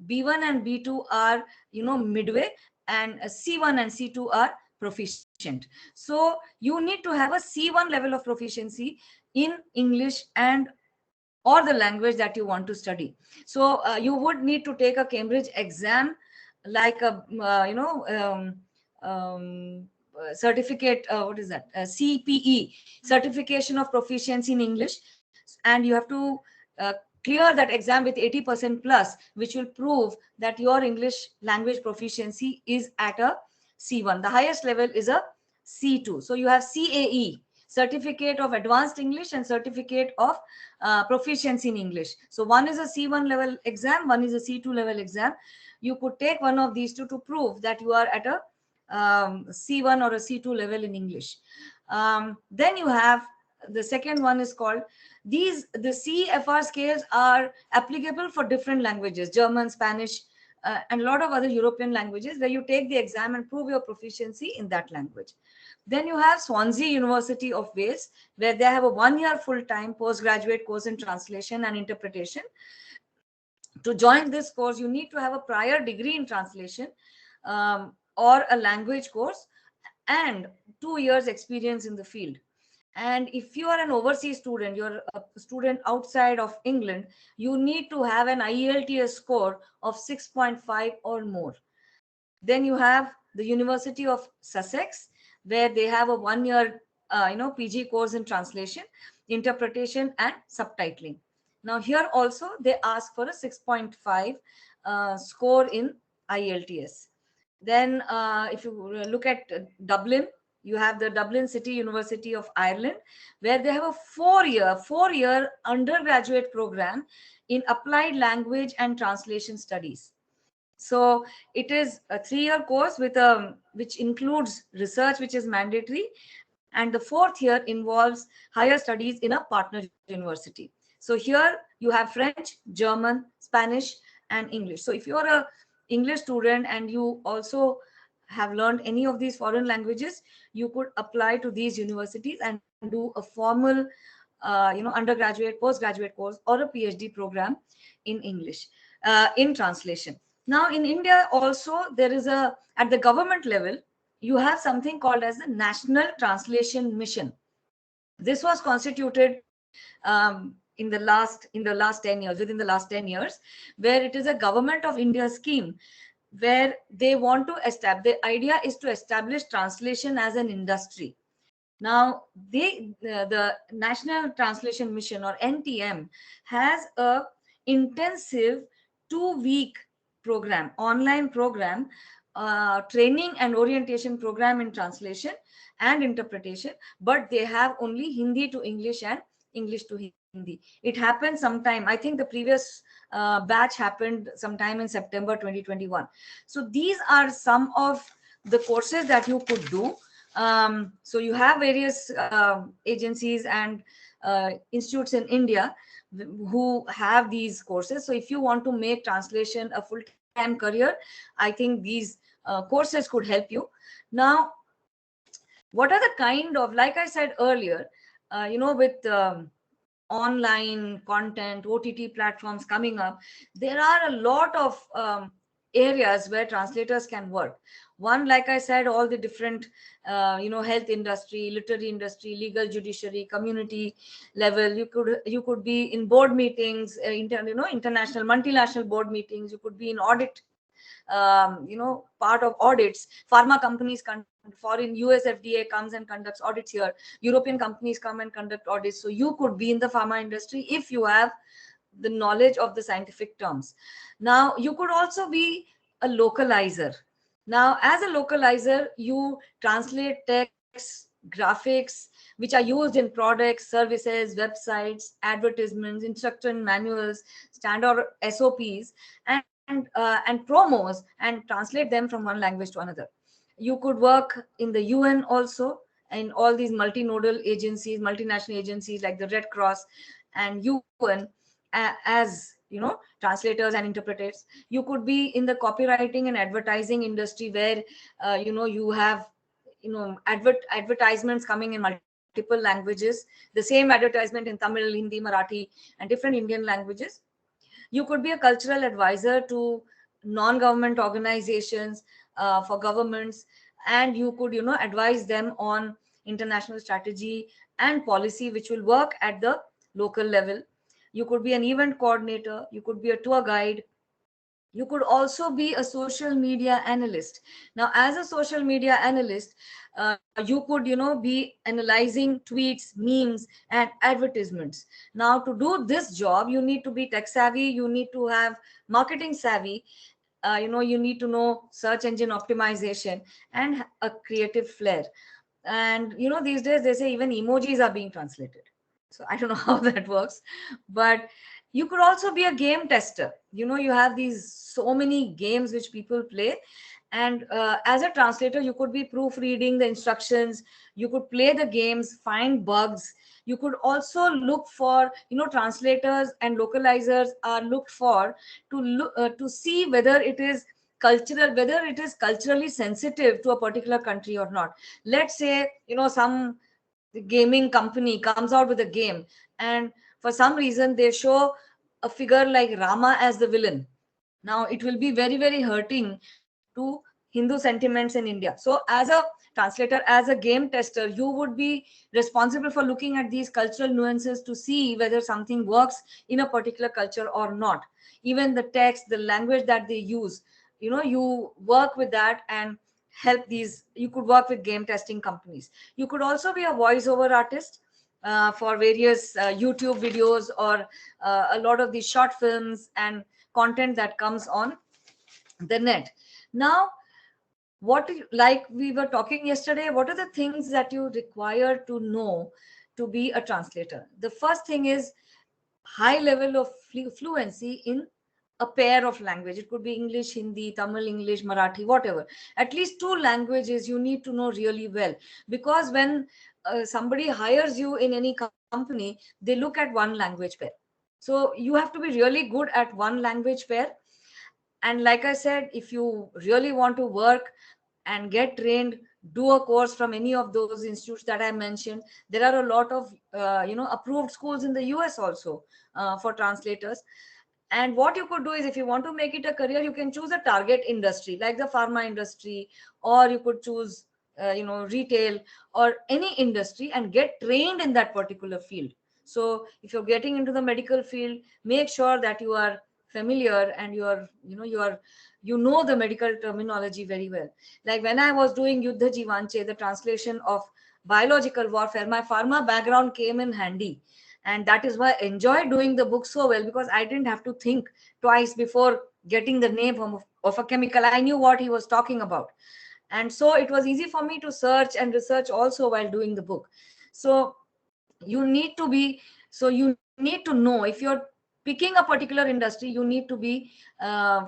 B1 and B2 are midway, and C1 and C2 are proficient. So you need to have a C1 level of proficiency in English and or the language that you want to study. So you would need to take a Cambridge exam, like a certificate, what is that, CPE, certification of proficiency in English, and you have to clear that exam with 80% plus, which will prove that your English language proficiency is at a C1. The highest level is a C2. So you have CAE, certificate of advanced English, and certificate of proficiency in English. So one is a C1 level exam, one is a C2 level exam. You could take one of these two to prove that you are at a C1 or a C2 level in English. Then you have the second one is called the CFR scales are applicable for different languages, German, Spanish, and a lot of other European languages, where you take the exam and prove your proficiency in that language. Then you have Swansea University of Wales, where they have a 1-year full-time postgraduate course in translation and interpretation. To join this course, you need to have a prior degree in translation or a language course and 2 years experience in the field. And if you are an overseas student, you're a student outside of England, you need to have an IELTS score of 6.5 or more. Then you have the University of Sussex, where they have a 1-year PG course in translation, interpretation and subtitling. Now here also they ask for a 6.5 score in IELTS. Then if you look at Dublin, you have the Dublin City University of Ireland, where they have a 4-year undergraduate program in applied language and translation studies. So it is a 3-year course with which includes research, which is mandatory, And the fourth year involves higher studies in a partner university. So here you have French, German, Spanish, and English. So if you're a English student and you also have learned any of these foreign languages, you could apply to these universities and do a formal undergraduate, postgraduate course, or a PhD program in English, in translation. Now in India also, there is a, at the government level, you have something called as the National Translation Mission. This was constituted in the last 10 years, within the last 10 years, where it is a government of India scheme, where they want to establish, the idea is to establish translation as an industry. Now, the National Translation Mission, or NTM, has a intensive 2-week program, online program, training and orientation program in translation and interpretation, but they have only Hindi to English and English to Hindi. It happened sometime, I think the previous batch happened sometime in September 2021. So these are some of the courses that you could do. So you have various agencies and institutes in India who have these courses. So if you want to make translation a full-time career, I think these courses could help you. Now, what are the kind of, like I said earlier, with online content, OTT platforms coming up, there are a lot of areas where translators can work. One, like I said, all the different, health industry, literary industry, legal, judiciary, community level. You could be in board meetings, international, multinational board meetings. You could be in audit, part of audits. Pharma companies, foreign US FDA comes and conducts audits here. European companies come and conduct audits. So you could be in the pharma industry if you have the knowledge of the scientific terms. Now, you could also be a localizer. Now, as a localizer, you translate text, graphics, which are used in products, services, websites, advertisements, instruction manuals, standard SOPs, and promos, and translate them from one language to another. You could work in the UN also, in all these multinodal agencies, multinational agencies like the Red Cross and UN, as translators and interpreters. You could be in the copywriting and advertising industry, where you have advertisements coming in multiple languages, the same advertisement in Tamil, Hindi, Marathi, and different Indian languages. You could be a cultural advisor to non-government organizations, for governments, and you could advise them on international strategy and policy, which will work at the local level. You could be an event coordinator, you could be a tour guide, you could also be a social media analyst. Now, as a social media analyst, you could be analyzing tweets, memes, and advertisements. Now, to do this job, you need to be tech savvy, you need to have marketing savvy, you need to know search engine optimization and a creative flair. And these days they say even emojis are being translated, so I don't know how that works. But you could also be a game tester. You have these so many games which people play, and as a translator, you could be proofreading the instructions, you could play the games, find bugs. You could also look for, translators and localizers are looked for to look to see whether it is culturally sensitive to a particular country or not. Let's say some gaming company comes out with a game, and for some reason they show a figure like Rama as the villain. Now it will be very, very hurting to Hindu sentiments in India. So as a translator, as a game tester, you would be responsible for looking at these cultural nuances to see whether something works in a particular culture or not. Even the text, the language that they use, you work with that and help these. You could work with game testing companies. You could also be a voiceover artist, for various YouTube videos, or a lot of these short films and content that comes on the net. Now, like we were talking yesterday, what are the things that you require to know to be a translator? The first thing is high level of fluency in a pair of language. It could be English, Hindi, Tamil, English, Marathi, whatever. At least two languages you need to know really well, because when somebody hires you in any company, they look at one language pair. So you have to be really good at one language pair. And like I said, if you really want to work and get trained, do a course from any of those institutes that I mentioned. There are a lot of approved schools in the US also for translators. And what you could do is, if you want to make it a career, you can choose a target industry like the pharma industry, or you could choose retail or any industry and get trained in that particular field. So if you're getting into the medical field, make sure that you are familiar and you know the medical terminology very well. Like when I was doing Yuddha Jivanche, the translation of biological warfare, my pharma background came in handy. And that is why I enjoyed doing the book so well, because I didn't have to think twice before getting the name of a chemical. I knew what he was talking about. And so it was easy for me to search and research also while doing the book. So you need to be you need to know, if you're picking a particular industry, you need to be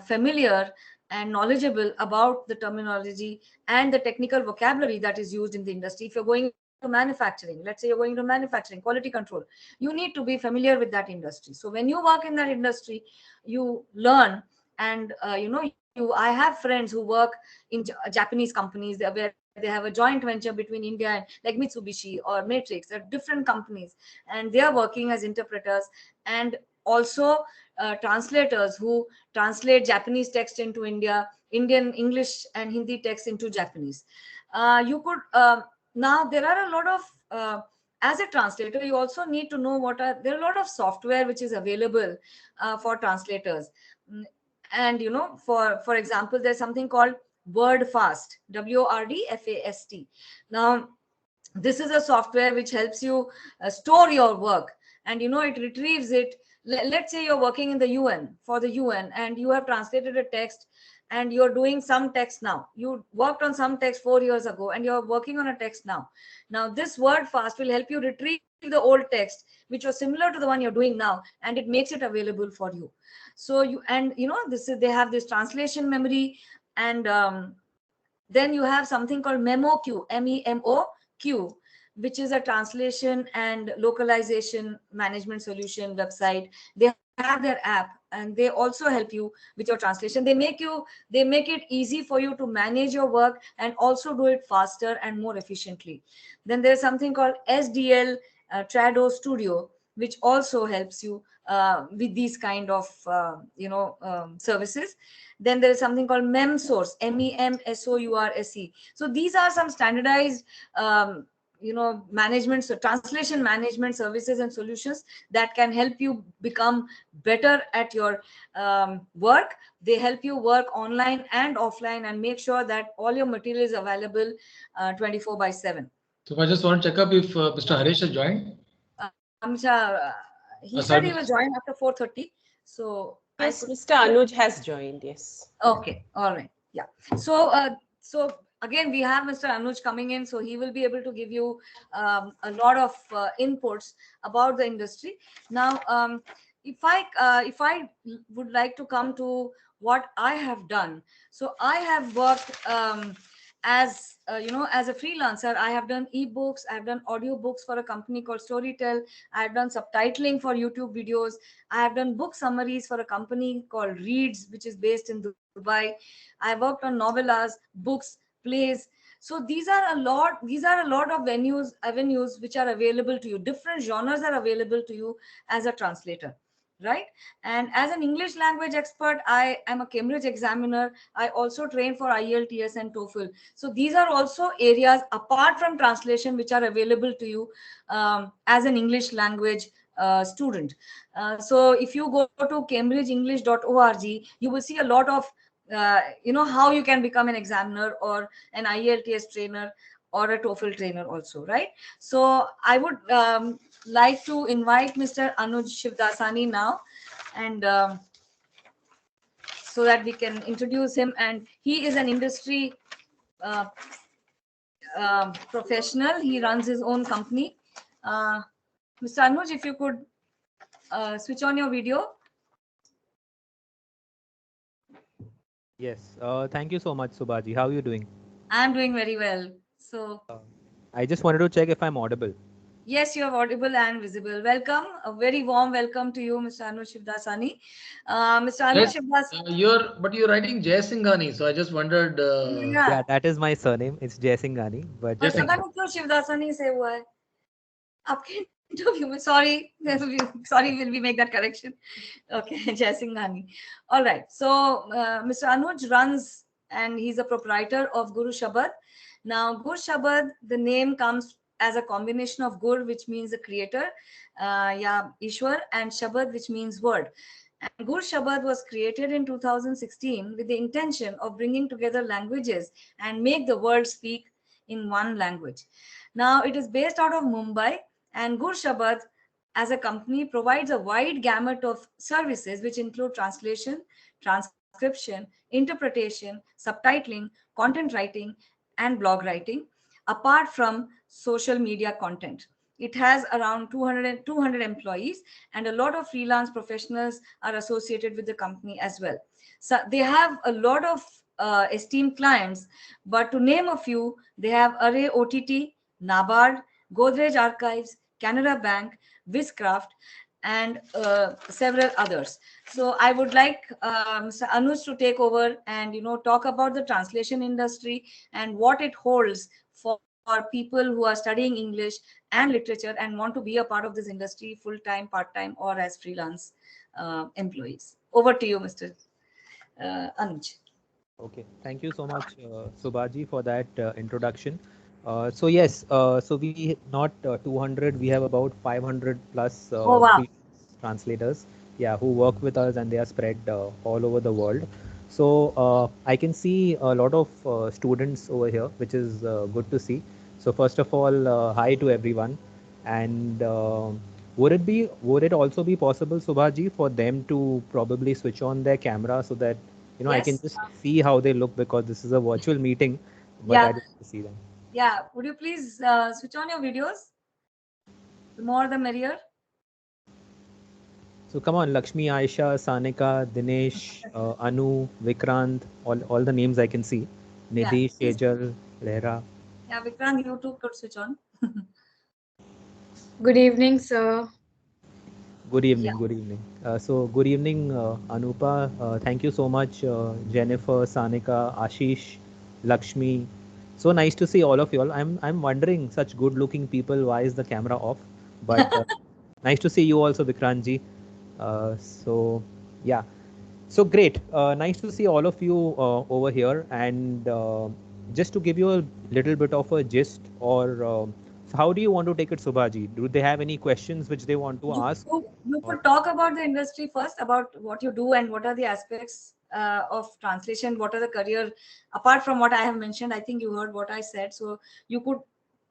familiar and knowledgeable about the terminology and the technical vocabulary that is used in the industry. If you're going into manufacturing, let's say you're going into manufacturing, quality control, you need to be familiar with that industry. So when you work in that industry, you learn. And I have friends who work in Japanese companies where they have a joint venture between India and, like, Mitsubishi or Matrix. They're different companies, and they are working as interpreters and also translators who translate Japanese text into Indian English and Hindi text into Japanese. You could Now there are a lot of as a translator, you also need to know there are a lot of software which is available for translators. Mm, and for example, there's something called WordFast, WORDFAST. Now this is a software which helps you store your work, and it retrieves it. Let's say you're working in the UN, for the UN, and you have translated a text, and you're doing some text now. You worked on some text 4 years ago and you're working on a text now this word fast will help you retrieve the old text which was similar to the one you're doing now, and it makes it available for you. So they have this translation memory. And then you have something called MemoQ, MEMOQ, which is a translation and localization management solution website. They have their app, and they also help you with your translation. They make it easy for you to manage your work and also do it faster and more efficiently. Then there's something called SDL Trado Studio, which also helps you with these kind of services. Then there is something called MEMSource, MEMSOURSE. So these are some standardized management, so translation management services and solutions that can help you become better at your work. They help you work online and offline and make sure that all your material is available 24/7. So I just want to check up if Mr. Harish has joined. He said he will join after 4:30. So Yes, Mr. Anuj has joined. Yes. Okay. All right. Yeah. So again, we have Mr. Anuj coming in, so he will be able to give you a lot of inputs about the industry. Now, if I would like to come to what I have done, so I have worked as a freelancer. I have done ebooks, I have done audiobooks for a company called Storytel. I have done subtitling for YouTube videos. I have done book summaries for a company called Reads, which is based in Dubai. I worked on novellas, books, plays. So these are a lot of avenues which are available to you. Different genres are available to you as a translator, right? And as an English language expert, I am a Cambridge examiner. I also train for IELTS and TOEFL. So these are also areas apart from translation which are available to you as an English language student. So if you go to cambridgeenglish.org, you will see a lot of how you can become an examiner or an IELTS trainer or a TOEFL trainer also, right? So I would like to invite Mr. Anuj Shivdasani now, and so that we can introduce him. And he is an industry uh, professional. He runs his own company. Mr. Anuj, if you could switch on your video. Yes. Thank you so much, Subhaji. How are you doing? I'm doing very well. So I just wanted to check if I'm audible. Yes, you are audible and visible. Welcome. A very warm welcome to you, Mr. Anuj Shivdasani. Mr. Anuj Yes, Shivdasani. you're writing Jai Singhani, so I just wondered. Yeah. Yeah, that is my surname. It's Jaisinghani, but और Jai पता Singhani. नहीं क्यों शिवदासनी से हुआ है आपके interview में. Sorry, will we make that correction? Okay. Jai Singhani. All right, so Mr. Anuj runs and he's a proprietor of Guru Shabad. Now Gur Shabad, the name comes as a combination of Gur, which means the creator, yeah, Ishwar, and Shabad, which means word. And Gur Shabad was created in 2016 with the intention of bringing together languages and make the world speak in one language. Now it is based out of Mumbai, and Gur Shabad as a company provides a wide gamut of services which include translation, transcription, interpretation, subtitling, content writing, and blog writing, apart from social media content. It has around 200 employees, and a lot of freelance professionals are associated with the company as well. So they have a lot of esteemed clients, but to name a few, they have Array OTT, NABARD, Godrej Archives, Canara Bank, Viscraft, and several others. So I would like Mr. Anuj to take over and talk about the translation industry and what it holds for people who are studying English and literature and want to be a part of this industry full time, part time, or as freelance employees. Over to you, Mr. Anuj. okay. Thank you so much, Subhaji, for that introduction. So yes, so we not 200, we have about 500 plus Oh wow. freelance translators, yeah, who work with us and they are spread all over the world. So I can see a lot of students over here, which is good to see. So first of all, hi to everyone. And would it also be possible, Subhaji, for them to probably switch on their camera so that I can Yes. just see how they look, because this is a virtual meeting, but Yeah. I don't want to see them. Yeah. Would you please switch on your videos? The more the merrier. So come on, Lakshmi, Aisha, Sanika, Dinesh, Anu, Vikrant, all the names I can see. Yeah. Nidhi, Please. Shejal, Lehra. Yeah, Vikrant, you too could switch on. Good evening, sir. Good Yeah. evening, good evening. So good evening, Anupa. Thank you so much, Jennifer, Sanika, Ashish, Lakshmi. So nice to see all of you all. I'm wondering, such good-looking people, why is the camera off? But nice to see you also, Vikrantji. So yeah. So great. Nice to see all of you over here. And just to give you a little bit of a gist, or so how do you want to take it, Subhaji? Do they have any questions which they want to ask? You Or could talk about the industry first, about what you do and what are the aspects of translation, what are the career, apart from what I have mentioned. I think you heard what I said. So you could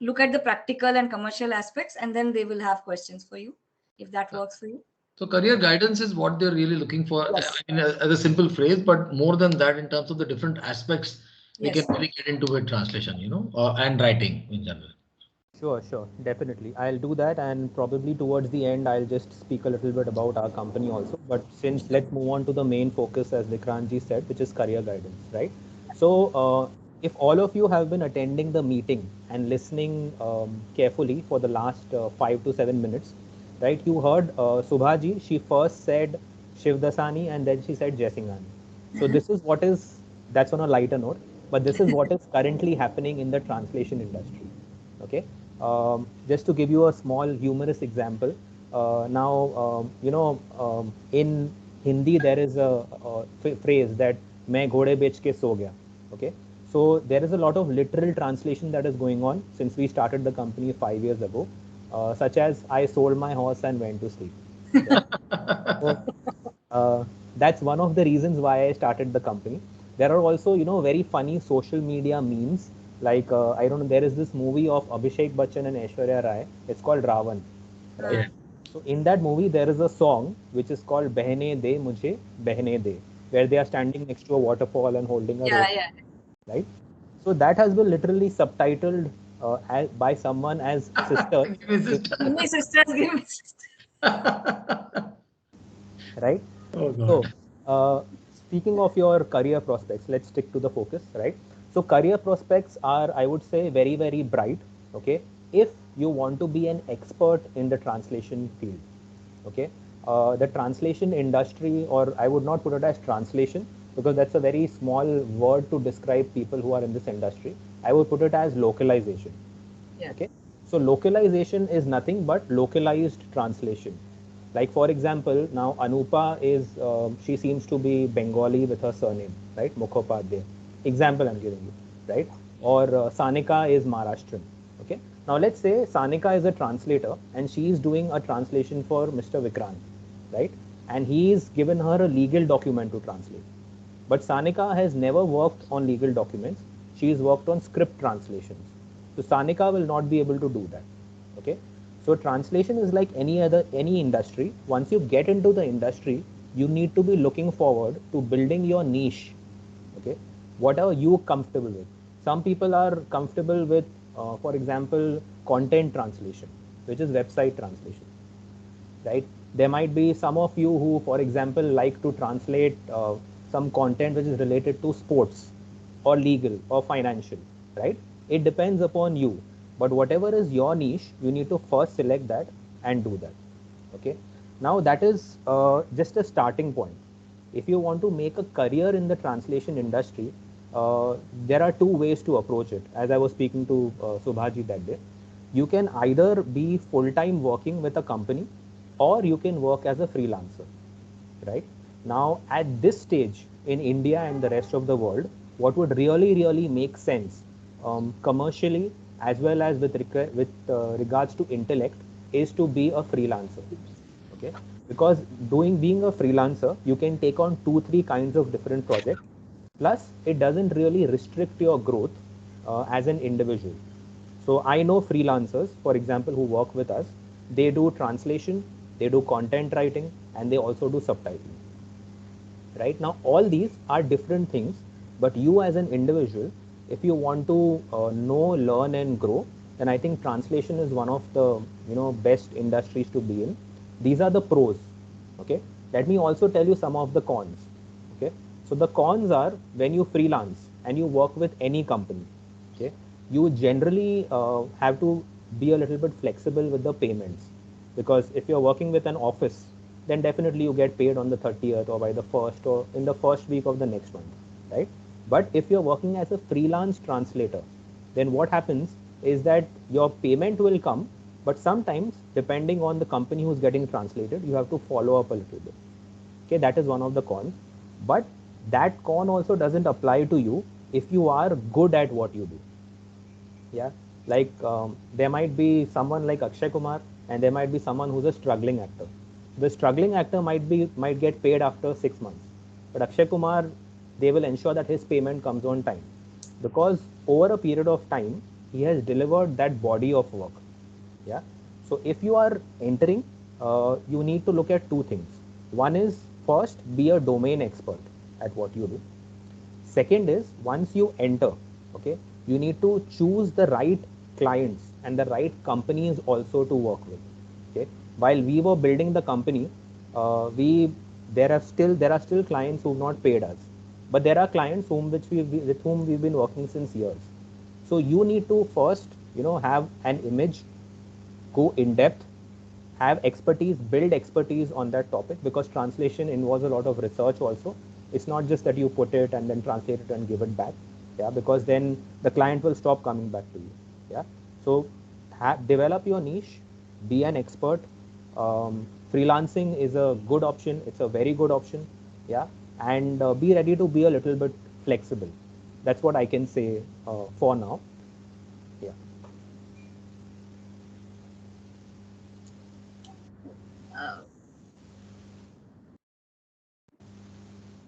look at the practical and commercial aspects, and then they will have questions for you, if that works for you. So career guidance is what they're really looking for. Yes. I mean, as a simple phrase, but more than that, in terms of the different aspects, we can Yes. really get into with translation, and writing in general. sure, sure, definitely. I'll do that, and probably towards the end, I'll just speak a little bit about our company also. But since let's move on to the main focus, as Vikrantji said, which is career guidance, right? So, if all of you have been attending the meeting and listening carefully for the last 5 to 7 minutes, right? You heard Subhaji. She first said Shivdasani, and then she said Jaisingani. So this is what is, that's on a lighter note, but this is what is currently happening in the translation industry. Okay, just to give you a small humorous example, now in Hindi there is a phrase that मैं घोड़े बेच के सो गया. Okay, so there is a lot of literal translation that is going on since we started the company 5 years ago, such as I sold my horse and went to sleep. Right? So uh, that's one of the reasons why I started the company. There are also, very funny social media memes. Like, I don't know, there is this movie of Abhishek Bachchan and Aishwarya Rai. It's called Ravan, right? Yeah. So in that movie, there is a song which is called Behne De Mujhe Behne De, where they are standing next to a waterfall and holding a Yeah, rope, yeah. right? So that has been literally subtitled by someone as sisters. Give me Give sister. me sisters, give me sisters. Right? Oh So, God. speaking of your career prospects, let's stick to the focus, right? So, career prospects are, I would say, very, very bright. Okay, if you want to be an expert in the translation field, okay, the translation industry, or I would not put it as translation because that's a very small word to describe people who are in this industry. I would put it as localization. Yeah. Okay, so localization is nothing but localized translation. Like for example, now Anupa is she seems to be Bengali with her surname, right? Mukhopadhyay. Example I'm giving you, right? Or Sanika is Maharashtrian. Okay, now let's say Sanika is a translator and she is doing a translation for Mr. Vikrant, right? And he is given her a legal document to translate. But Sanika has never worked on legal documents. She has worked on script translations. So Sanika will not be able to do that. Okay. So translation is like any industry. Once you get into the industry, you need to be looking forward to building your niche. Okay. What are you comfortable with? Some people are comfortable with, for example, content translation, which is website translation, right? There might be some of you who, for example, like to translate some content which is related to sports or legal or financial, right? It depends upon you. But whatever is your niche, you need to first select that and do that. Okay. Now that is just a starting point. If you want to make a career in the translation industry, there are two ways to approach it. As I was speaking to Subhaji that day, you can either be full-time working with a company or you can work as a freelancer, right? Now, at this stage in India and the rest of the world, what would really make sense commercially as well as with regards to intellect is to be a freelancer. Okay, because being a freelancer, you can take on 2-3 kinds of different projects. Plus, it doesn't really restrict your growth as an individual. So I know freelancers, for example, who work with us. They do translation, they do content writing, and they also do subtitling. Right now, all these are different things, but you as an individual, if you want to know, learn, and grow, then I think translation is one of the best industries to be in. These are the pros. Okay, let me also tell you some of the cons. Okay, so the cons are when you freelance and you work with any company. Okay, you generally have to be a little bit flexible with the payments, because if you're working with an office, then definitely you get paid on the 30th or by the first or in the first week of the next month, right? But if you're working as a freelance translator, then what happens is that your payment will come, but sometimes depending on the company who's getting translated, you have to follow up a little bit. Okay, that is one of the cons. But that con also doesn't apply to you if you are good at what you do. Yeah, like there might be someone like Akshay Kumar and there might be someone who's a struggling actor. The struggling actor might get paid after 6 months, but Akshay Kumar, they will ensure that his payment comes on time, because over a period of time he has delivered that body of work. Yeah, so if you are entering, you need to look at two things. One is, first, be a domain expert at what you do. Second is, once you enter, okay, you need to choose the right clients and the right companies also to work with. Okay, while we were building the company, we there are still clients who've not paid us, but there are clients with whom we've been working since years. So you need to first have an image, go in depth, have expertise, build expertise on that topic, because translation involves a lot of research also. It's not just that you put it and then translate it and give it back. Yeah, because then the client will stop coming back to you. Yeah, so develop your niche, be an expert. Freelancing is a good option. It's a very good option. Yeah, and be ready to be a little bit flexible. That's what I can say for now. Yeah. Uh,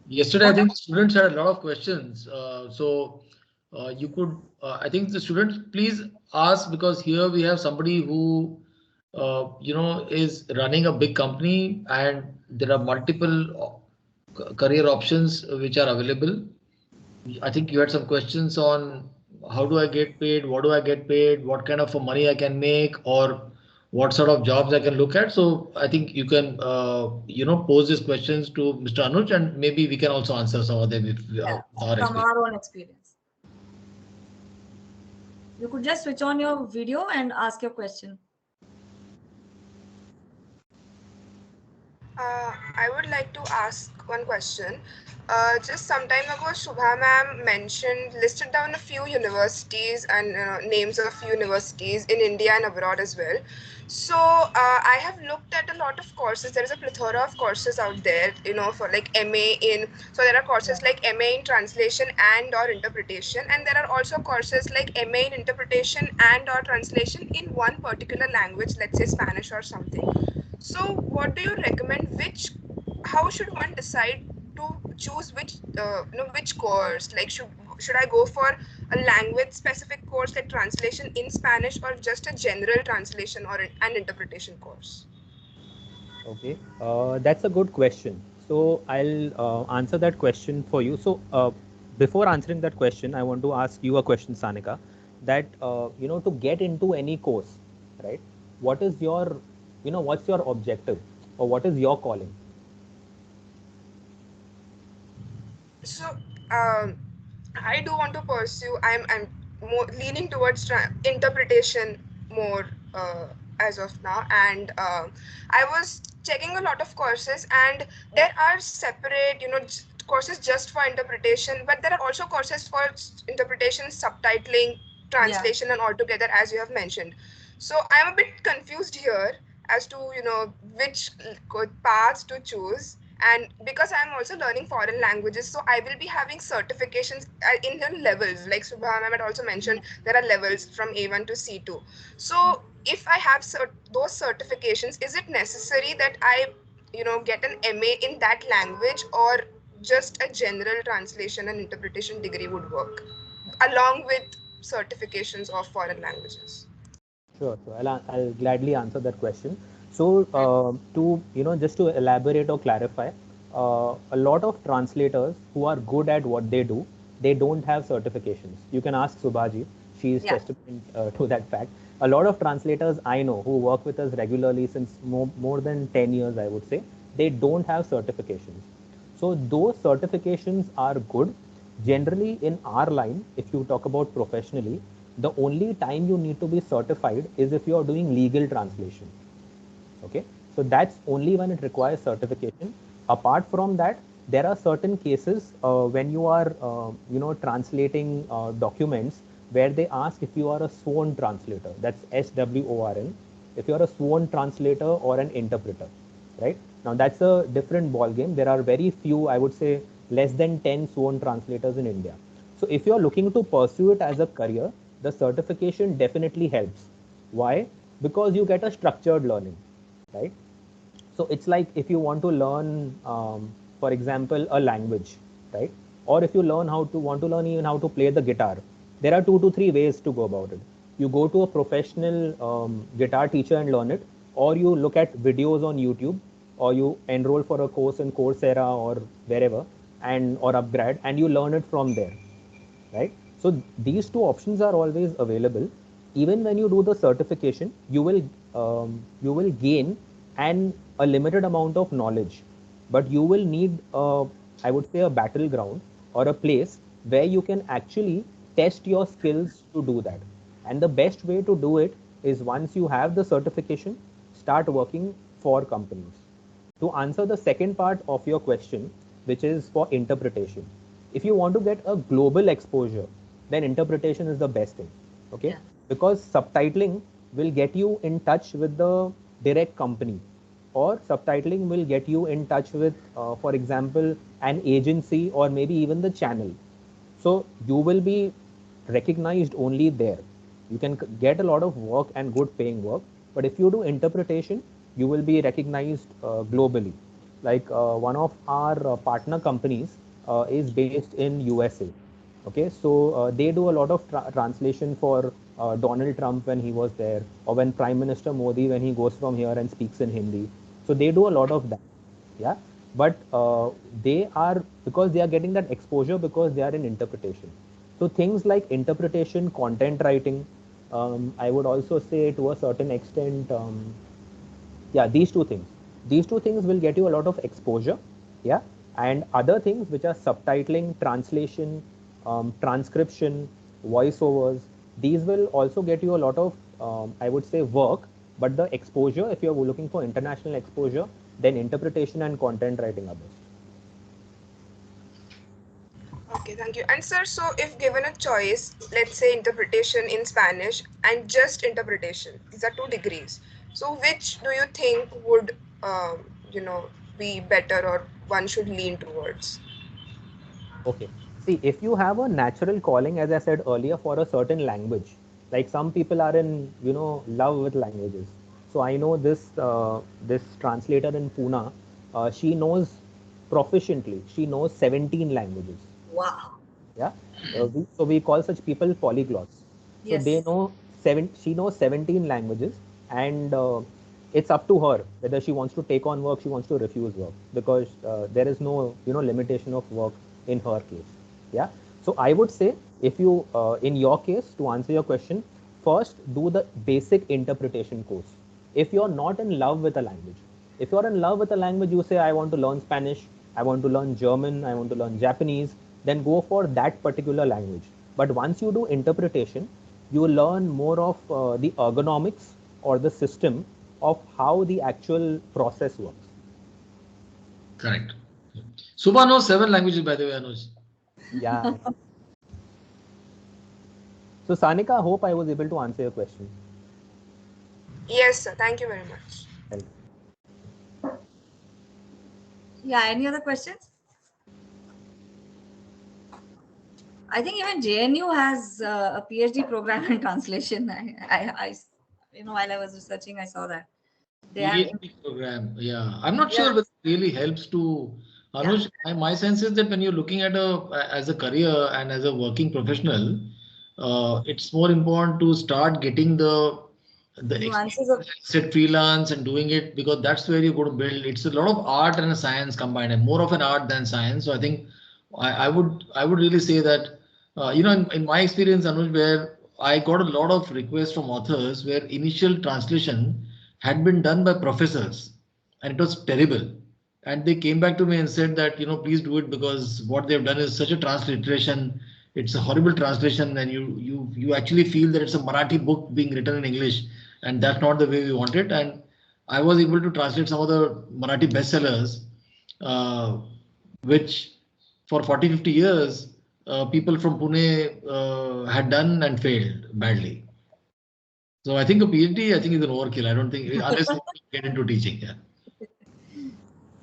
Yesterday, I what think the students had a lot of questions. You could, I think the students, please ask, because here we have somebody who, is running a big company and there are multiple career options which are available. I think you had some questions on how do I get paid, what do I get paid, what kind of money I can make, or what sort of jobs I can look at. So I think you can, pose these questions to Mr. Anuj, and maybe we can also answer some of them with Yeah, our from experience. our own experience. You could just switch on your video and ask your question. I would like to ask one question. Just some time ago, Subha ma'am listed down a few universities and names of universities in India and abroad as well. So I have looked at a lot of courses. There is a plethora of courses out there, for like MA in. So there are courses like MA in translation and or interpretation, and there are also courses like MA in interpretation and or translation in one particular language, let's say Spanish or something. So, what do you recommend? How should one decide to choose which course? Like, should I go for a language specific course like translation in Spanish, or just a general translation or an interpretation course? Okay, that's a good question. So I'll answer that question for you. So before answering that question, I want to ask you a question, Sanika. That to get into any course, right? What is your, what's your objective, or what is your calling? So, I do want to pursue. I'm more leaning towards interpretation more as of now, and I was checking a lot of courses, and there are separate, courses just for interpretation, but there are also courses for interpretation, subtitling, translation, and altogether, as you have mentioned. So I'm a bit confused here as to which paths to choose, and because I'm also learning foreign languages, so I will be having certifications in the levels, like Subha ma'am had also mentioned, there are levels from A1 to C2. So if I have those certifications, is it necessary that I get an MA in that language, or just a general translation and interpretation degree would work along with certifications of foreign languages? Sure, sure. I'll gladly answer that question. So, just to elaborate or clarify, a lot of translators who are good at what they do, they don't have certifications. You can ask Subhaji; she is Yeah. testament to that fact. A lot of translators I know who work with us regularly since more than 10 years, I would say, they don't have certifications. So those certifications are good. Generally, in our line, if you talk about professionally, the only time you need to be certified is if you are doing legal translation. Okay, so that's only when it requires certification. Apart from that, there are certain cases when you are translating documents where they ask if you are a sworn translator. That's SWORN. If you are a sworn translator or an interpreter, right? Now that's a different ball game. There are very few, I would say, less than 10 sworn translators in India. So if you are looking to pursue it as a career, the certification definitely helps. Why? Because you get a structured learning, right? So it's like if you want to learn, for example, a language, right? Or if you want to learn even how to play the guitar, there are 2 to 3 ways to go about it. You go to a professional guitar teacher and learn it, or you look at videos on YouTube, or you enroll for a course in Coursera or wherever, and or upgrade, and you learn it from there, right? So these two options are always available. Even when you do the certification, you will gain a limited amount of knowledge, but you will need I would say a battleground or a place where you can actually test your skills to do that. And the best way to do it is once you have the certification, start working for companies. To answer the second part of your question, which is for interpretation, if you want to get a global exposure, then interpretation is the best thing. Okay, Yeah. because subtitling will get you in touch with the direct company, or subtitling will get you in touch with for example, an agency or maybe even the channel. So you will be recognized only there. You can get a lot of work and good paying work, but if you do interpretation, you will be recognized globally. Like one of our partner companies is based in USA. Okay, so they do a lot of translation for Donald Trump when he was there, or when Prime Minister Modi when he goes from here and speaks in Hindi. So they do a lot of that. Yeah, but they are, because they are getting that exposure because they are in interpretation. So things like interpretation, content writing, I would also say to a certain extent, yeah, these two things will get you a lot of exposure. Yeah, and other things which are subtitling, translation, transcription, voiceovers, These will also get you a lot of, I would say, work, but the exposure, if you're looking for international exposure, then interpretation and content writing are best. Okay, thank you. And sir, so if given a choice, let's say interpretation in Spanish and just interpretation, these are 2 degrees. So which do you think would, be better or one should lean towards? Okay. See, if you have a natural calling, as I said earlier, for a certain language, like some people are in, love with languages. So I know this translator in Pune, she knows proficiently. She knows 17 languages. Wow. Yeah. So we call such people polyglots. So they Yes. know she knows 17 languages, and it's up to her whether she wants to take on work, she wants to refuse work, because there is no, limitation of work in her case. Yeah. So I would say, if you, in your case, to answer your question, first do the basic interpretation course. If you're not in love with a language, if you're in love with a language, you say, I want to learn Spanish, I want to learn German, I want to learn Japanese, then go for that particular language. But once you do interpretation, you learn more of the ergonomics or the system of how the actual process works. Correct. Subha knows 7 languages, by the way, Anuj. Yeah. So, Sanika, I hope I was able to answer your question. Yes, sir. Thank you very much. Well, Yeah. Any other questions? I think even JNU has a PhD program in translation. While I was researching, I saw that they have. PhD program. Yeah, I'm not Yeah. sure whether it really helps to Yeah. Anuj. My sense is that when you're looking at as a career and as a working professional, it's more important to start getting the Nuances experience, of. set freelance and doing it, because that's where you're going to build. It's a lot of art and a science combined, and more of an art than science. So I think I would really say that in my experience, Anuj, where I got a lot of requests from authors where initial translation had been done by professors and it was terrible, and they came back to me and said that please do it, because what they've done is such a transliteration. It's a horrible translation, and you actually feel that it's a Marathi book being written in English, and that's not the way we want it. And I was able to translate some of the Marathi bestsellers, uh, which for 40-50 years people from Pune had done and failed badly. So I think a PhD, I think, is an overkill. I don't think, unless you get into teaching. Yeah.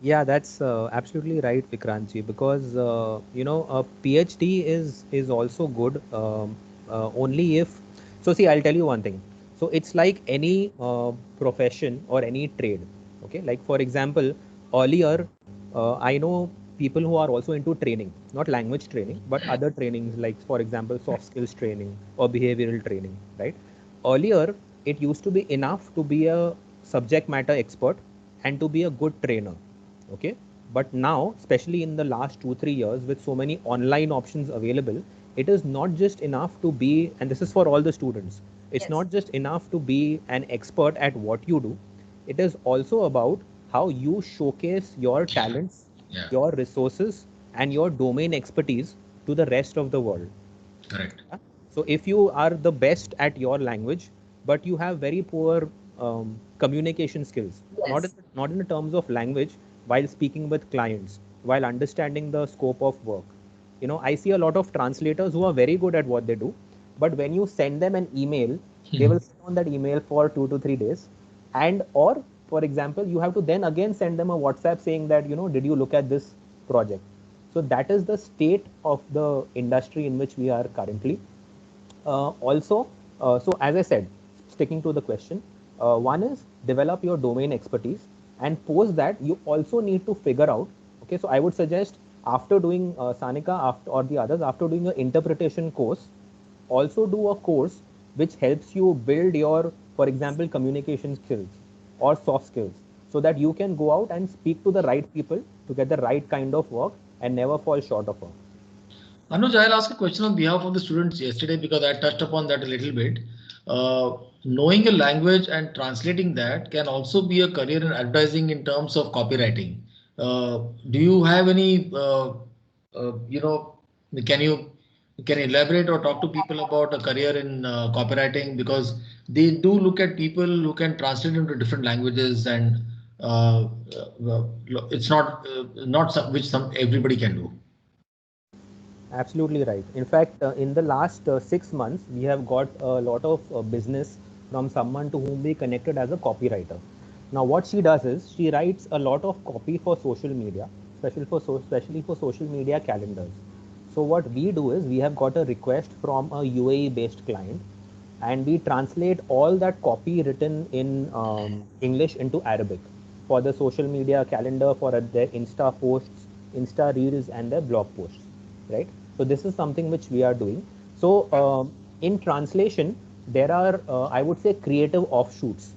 yeah, that's absolutely right, Vikrantji, because a PhD is also good, only if. So see, I'll tell you one thing. So it's like any profession or any trade. Okay, like for example, earlier I know people who are also into training, not language training, but other trainings, like for example, soft skills training or behavioral training. Right? Earlier, it used to be enough to be a subject matter expert and to be a good trainer. Okay. But now, especially in the last 2 3 years, with so many online options available, it is not just enough to be, and this is for all the students, it's Yes. not just enough to be an expert at what you do. It is also about how you showcase your talents, Yeah. your resources, and your domain expertise to the rest of the world. Correct. Yeah? So if you are the best at your language, but you have very poor communication skills, Yes. not in the terms of language, while speaking with clients, while understanding the scope of work. I see a lot of translators who are very good at what they do, but when you send them an email, they will sit on that email for 2 to 3 days, and or for example, you have to then again send them a WhatsApp saying that did you look at this project. So that is the state of the industry in which we are currently. Also, so as I said, sticking to the question, one is develop your domain expertise, and post that you also need to figure out. Okay, so I would suggest, after doing Sanika, after or the others, after doing an interpretation course, also do a course which helps you build your, for example, communication skills or soft skills, so that you can go out and speak to the right people to get the right kind of work and never fall short of work. Anuj, I'll ask a question on behalf of the students yesterday, because I touched upon that a little bit. Knowing a language and translating that can also be a career in advertising in terms of copywriting. Do you have any, you know, can you Can you elaborate or talk to people about a career in copywriting, because they do look at people who can translate into different languages, and uh, it's not which some everybody can do. Absolutely right. In fact, in the last 6 months, we have got a lot of business from someone to whom we connected as a copywriter. Now, what she does is she writes a lot of copy for social media, especially for social media calendars. So what we do is we have got a request from a UAE-based client, and we translate all that copy written in English into Arabic for the social media calendar, for their Insta posts, Insta reels, and their blog posts, right? So this is something which we are doing. So in translation, there are, I would say, creative offshoots,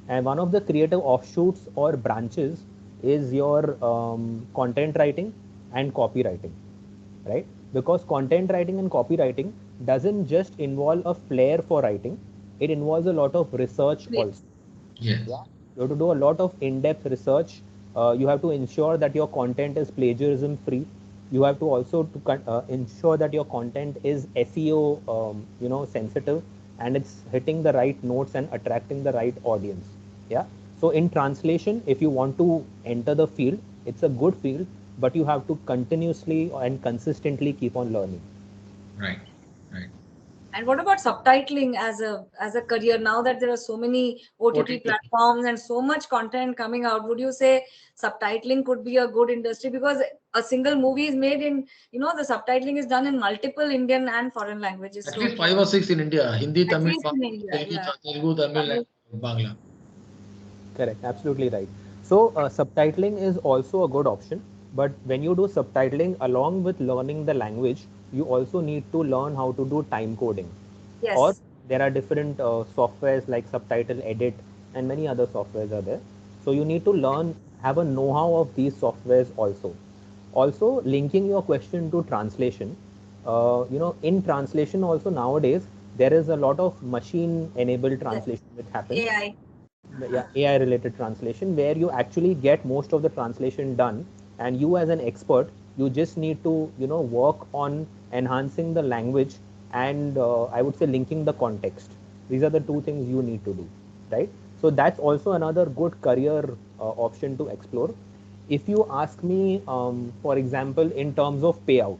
and one of the creative offshoots or branches is your content writing and copywriting, right? Because content writing and copywriting doesn't just involve a flair for writing, it involves a lot of research Great. also. Yes. Yeah, you have to do a lot of in-depth research. You have to ensure that your content is plagiarism free. You have to also ensure that your content is SEO, sensitive, and it's hitting the right notes and attracting the right audience. Yeah. So in translation, if you want to enter the field, it's a good field, but you have to continuously and consistently keep on learning. Right. Right. And what about subtitling as a career? Now that there are so many OTT OTT. platforms and so much content coming out, would you say subtitling could be a good industry? Because a single movie is made in, the subtitling is done in multiple Indian and foreign languages. At So least five or six in India: Hindi, at Tamil, least in India, Telugu, yeah. Telugu, Tamil, Tamil. and Bangla. Correct, absolutely right. So, subtitling is also a good option. But when you do subtitling along with learning the language, you also need to learn how to do time coding. Or Yes. there are different softwares like Subtitle Edit, and many other softwares are there. So, you need to learn, have a know how of these softwares also. Also, linking your question to translation, in translation also nowadays, there is a lot of machine enabled Yes. translation which happens. AI. Yeah, AI related translation, where you actually get most of the translation done, and you as an expert, you just need to work on enhancing the language, and I would say linking the context. These are the two things you need to do, right? So that's also another good career option to explore. If you ask me, for example, in terms of payout,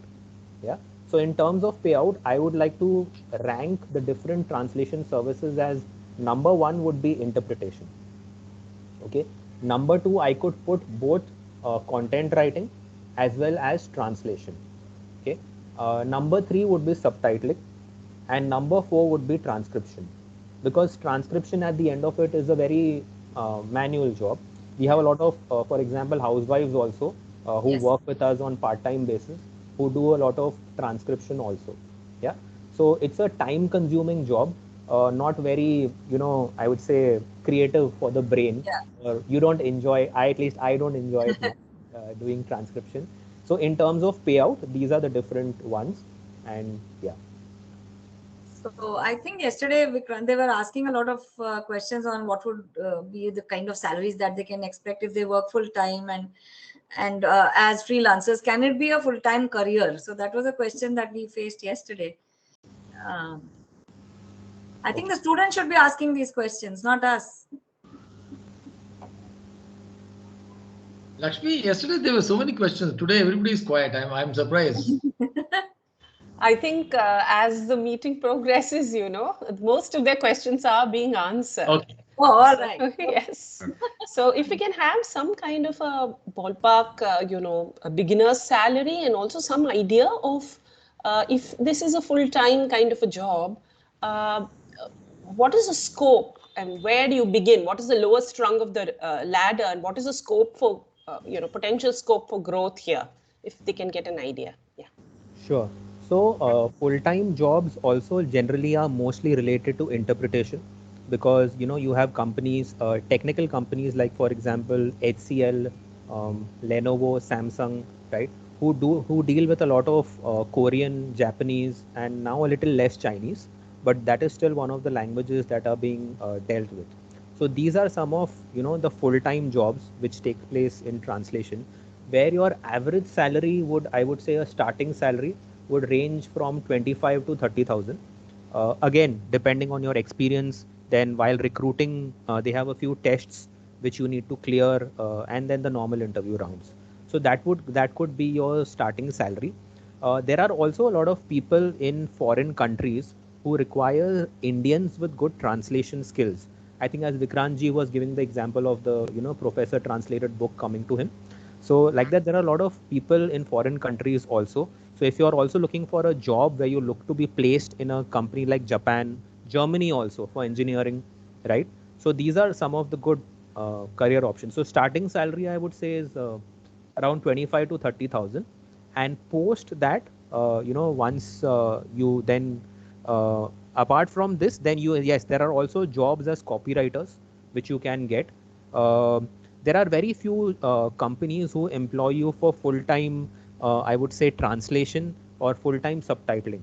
yeah, so in terms of payout, I would like to rank the different translation services as number one would be interpretation. Okay. Number two, I could put both content writing as well as translation. Okay. Number three would be subtitling, and number four would be transcription, because transcription at the end of it is a very manual job. We have a lot of, for example, housewives also who Yes. work with us on part-time basis, who do a lot of transcription also. Yeah. So it's a time-consuming job, not very, I would say creative for the brain. Yeah. Or you don't enjoy. At least I don't enjoy it much doing transcription. So in terms of payout, these are the different ones, and yeah. So I think yesterday, Vikrant, they were asking a lot of questions on what would be the kind of salaries that they can expect if they work full time and as freelancers. Can it be a full time career? So that was a question that we faced yesterday. Um, I think the students should be asking these questions, not us. Lakshmi, yesterday there were so many questions. Today everybody is quiet. I'm surprised. I think as the meeting progresses, most of their questions are being answered. Okay. Oh, all So, right. yes. So if we can have some kind of a ballpark, a beginner's salary, and also some idea of if this is a full-time kind of a job, uh, what is the scope and where do you begin? What is the lowest rung of the ladder, and what is the scope for, potential scope for growth here, if they can get an idea? Yeah. Sure. So, full-time jobs also generally are mostly related to interpretation, because you have companies, technical companies like, for example, HCL, Lenovo, Samsung, right? Who deal with a lot of Korean, Japanese, and now a little less Chinese, but that is still one of the languages that are being dealt with. So these are some of the full-time jobs which take place in translation, where your average salary would, I would say, a starting salary would range from 25 to 30,000. Again, depending on your experience, then while recruiting, they have a few tests which you need to clear, and then the normal interview rounds. So that could be your starting salary. There are also a lot of people in foreign countries who require Indians with good translation skills. I think as Vikrantji was giving the example of the professor translated book coming to him. So like that, there are a lot of people in foreign countries also. So if you are also looking for a job where you look to be placed in a company like Japan, Germany also for engineering, right? So these are some of the good career options. So starting salary, I would say, is around 25 to 30,000, and post that, once you then apart from this, then you yes, there are also jobs as copywriters which you can get. Um there are very few companies who employ you for full time, I would say, translation or full time subtitling,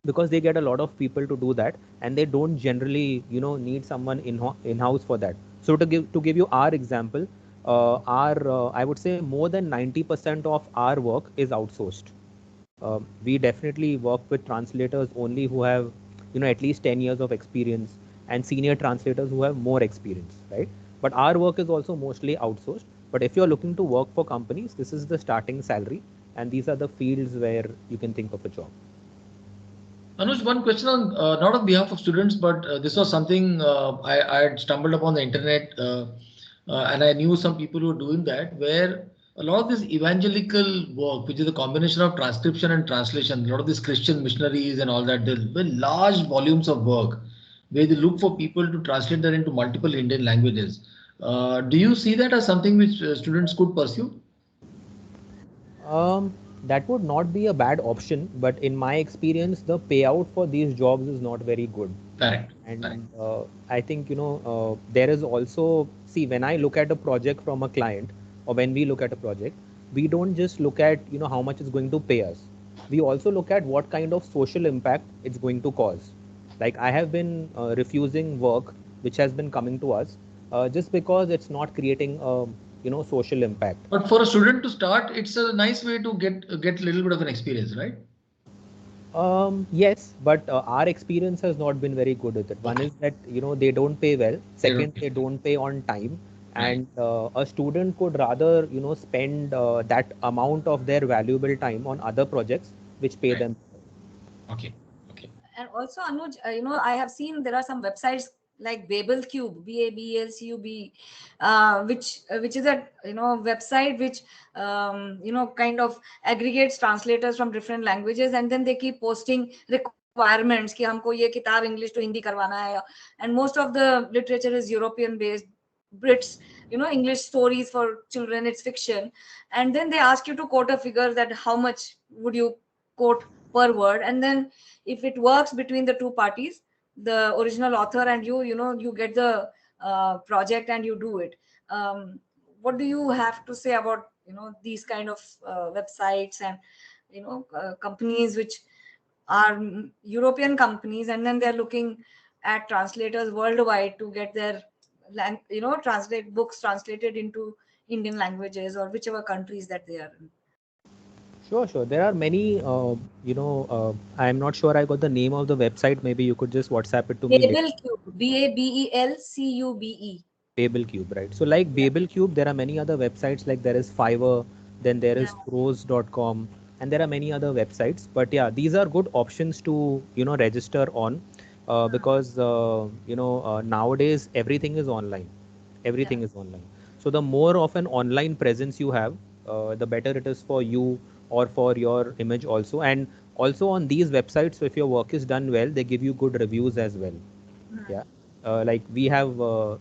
because they get a lot of people to do that, and they don't generally need someone in house for that. So to give you our example, our I would say more than 90% of our work is outsourced. We definitely work with translators only who have at least 10 years of experience, and senior translators who have more experience, right? But our work is also mostly outsourced. But if you're looking to work for companies, this is the starting salary, and these are the fields where you can think of a job. Anuj, one question on not on behalf of students, but this was something I had stumbled upon the internet, and I knew some people who were doing that, where a lot of this evangelical work, which is a combination of transcription and translation, a lot of these Christian missionaries and all that, there's very large volumes of work where they look for people to translate that into multiple Indian languages. Do you see that as something which students could pursue? Um, that would not be a bad option, but in my experience, the payout for these jobs is not very good. Correct. Correct. And I think there is also, see, when I look at a project from a client, or when we look at a project, we don't just look at how much it's going to pay us. We also look at what kind of social impact it's going to cause. Like I have been refusing work which has been coming to us just because it's not creating a social impact. But for a student to start, it's a nice way to get a little bit of an experience, right? Yes, but our experience has not been very good with it. One Okay. is that they don't pay well. They don't Second, pay. they don't pay on time, Right. and a student could rather spend that amount of their valuable time on other projects which pay Right. them. Okay. Okay. And also, Anuj, I have seen there are some websites like Babel Cube, BABLCUB, which is a website which kind of aggregates translators from different languages, and then they keep posting requirements कि हमको ये किताब English to Hindi करवाना है, and most of the literature is European based, Brits, English stories for children, it's fiction, and then they ask you to quote a figure that how much would you quote per word, and then if it works between the two parties, the original author and you get the project and you do it. What do you have to say about these kind of websites and companies which are European companies, and then they're looking at translators worldwide to get their translate books translated into Indian languages or whichever countries that they are in? Sure, sure. There are many. I'm not sure I got the name of the website. Maybe you could just WhatsApp it to me later. Babel Cube, BABELCUBE. Babel Cube, right? So like Yeah, Babel Cube, there are many other websites, like there is Fiverr, then there yeah, is Pros.com, and there are many other websites. But yeah, these are good options to register on, because nowadays everything is online. yeah. Everything is online. So the more of an online presence you have, the better it is for you or for your image also. And also on these websites, so if your work is done well, they give you good reviews as well. Yeah. Like we have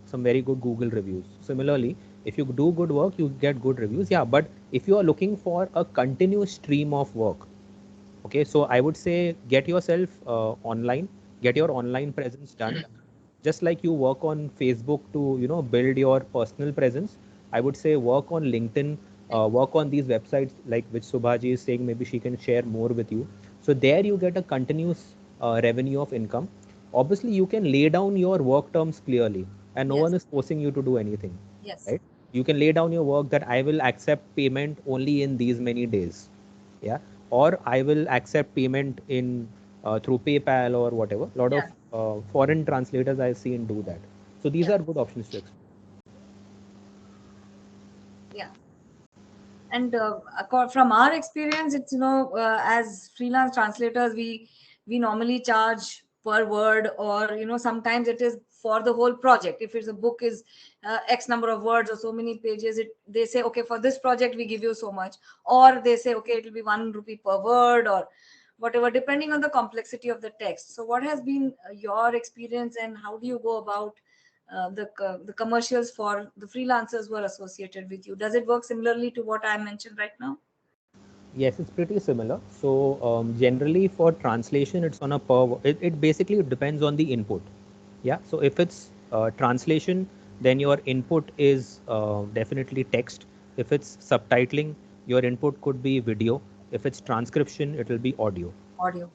some very good Google reviews. Similarly, if you do good work, you get good reviews. Yeah. But if you are looking for a continuous stream of work, okay, so I would say get yourself online, get your online presence done. Just like you work on Facebook to build your personal presence, I would say work on LinkedIn, work on these websites like which Subhaji is saying. Maybe she can share more with you. So there you get a continuous revenue of income. Obviously, you can lay down your work terms clearly, and no one Yes, is forcing you to do anything, yes. right? You can lay down your work that I will accept payment only in these many days. Yeah. or I will accept payment in through PayPal or whatever. A lot of Yeah. foreign translators I've seen do that. So these Yeah. are good options to explore. Yeah. And from our experience, it's, as freelance translators, we normally charge per word, or sometimes it is for the whole project. If it's a book is x number of words or so many pages, they say, okay, for this project we give you so much, or they say, okay, it will be 1 rupee per word, or whatever, depending on the complexity of the text. So what has been your experience, and how do you go about the commercials for the freelancers who are associated with you? Does it work similarly to what I mentioned right now? Yes, it's pretty similar. So generally for translation, it's on a it basically depends on the input. Yeah. So if it's translation, then your input is definitely text. If it's subtitling, your input could be video. If it's transcription, it will be audio. Audio.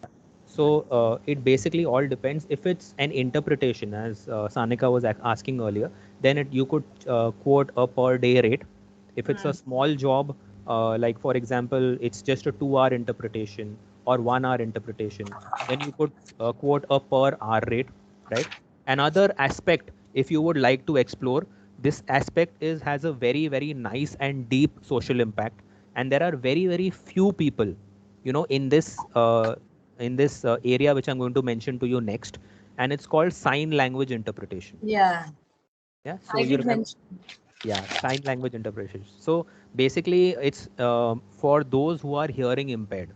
So it basically all depends. If it's an interpretation, as Sanika was asking earlier, then you could quote a per day rate. If it's a Hmm. small job, like for example, it's just a 2 hour interpretation or 1 hour interpretation, then you could quote a per hour rate, right? Another aspect, if you would like to explore, this aspect has a very nice and deep social impact, and there are very few people, in this area which I'm going to mention to you next, and it's called sign language interpretation. Yeah, Yeah, so I you did remember, mention. yeah, sign language interpretation. So basically, it's for those who are hearing impaired.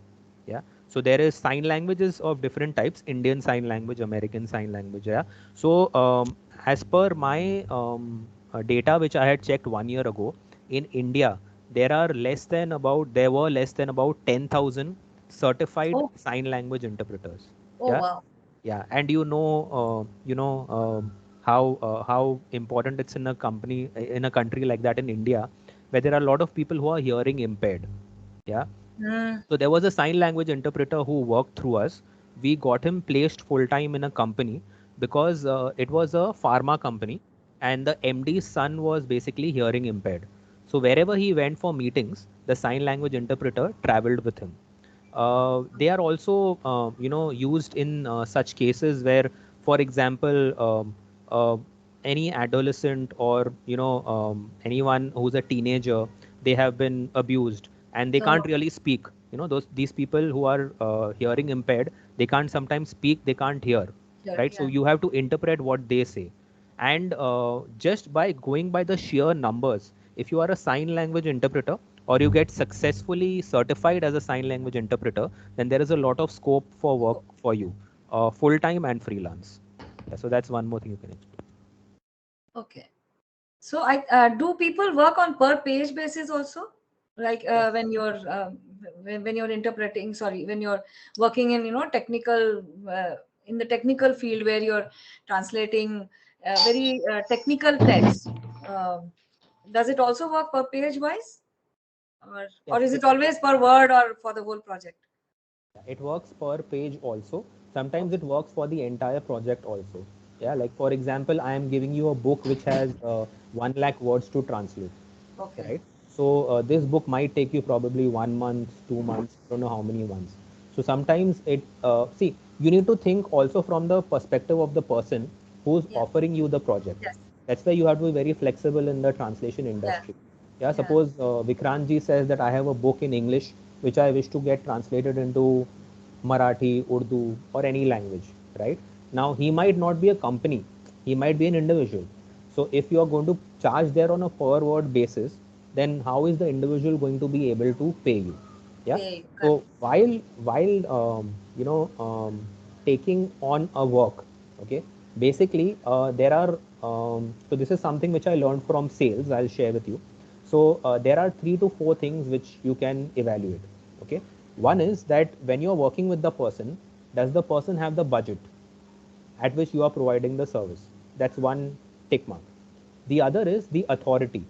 Yeah. So there is sign languages of different types: Indian Sign Language, American Sign Language. Yeah. So as per my data, which I had checked 1 year ago, in India there were less than about 10,000 certified Oh, sign language interpreters. oh Yeah. wow. Yeah, and how important it's in a company in a country like that in India, where there are a lot of people who are hearing impaired. Yeah, Hmm. so there was a sign language interpreter who worked through us. We got him placed full time in a company because it was a pharma company, and the MD's son was basically hearing impaired. So wherever he went for meetings, the sign language interpreter traveled with him. They are also used in such cases where, for example, any adolescent or anyone who's a teenager, they have been abused and they Oh, can't really speak. These people who are hearing impaired, they can't sometimes speak, they can't hear, sure. right? So Yeah. you have to interpret what they say. And just by going by the sheer numbers, if you are a sign language interpreter or you get successfully certified as a sign language interpreter, then there is a lot of scope for work Oh, for you, full time and freelance. Yeah, so that's one more thing you can explore. okay. So I do people work on per page basis also? Like Yes. when you're interpreting, sorry, when you're working in technical, in the technical field where you're translating very technical text. Um does it also work per page wise, or Yes, is it always per word or for the whole project? it works per page also. Sometimes Okay. it works for the entire project also. Yeah, like for example, I am giving you a book which has 1 lakh words to translate, Okay. right? So this book might take you probably 1 month, 2 months, I don't know how many months. So sometimes see, you need to think also from the perspective of the person who's Yeah. offering you the project. Yes. That's why you have to be very flexible in the translation Yeah. industry. Yeah, Yeah. suppose Vikrantji says that I have a book in English which I wish to get translated into Marathi, Urdu, or any language, right? Now, he might not be a company, he might be an individual. So, if you are going to charge there on a per word basis, then how is the individual going to be able to pay you? Yeah. Pay. Correct. So, while taking on a work, okay, basically, there are so this is something which I learned from sales. I'll share with you. So there are 3 to 4 things which you can evaluate. Okay, one is that when you're working with the person, does the person have the budget at which you are providing the service? That's one tick mark. The other is the authority.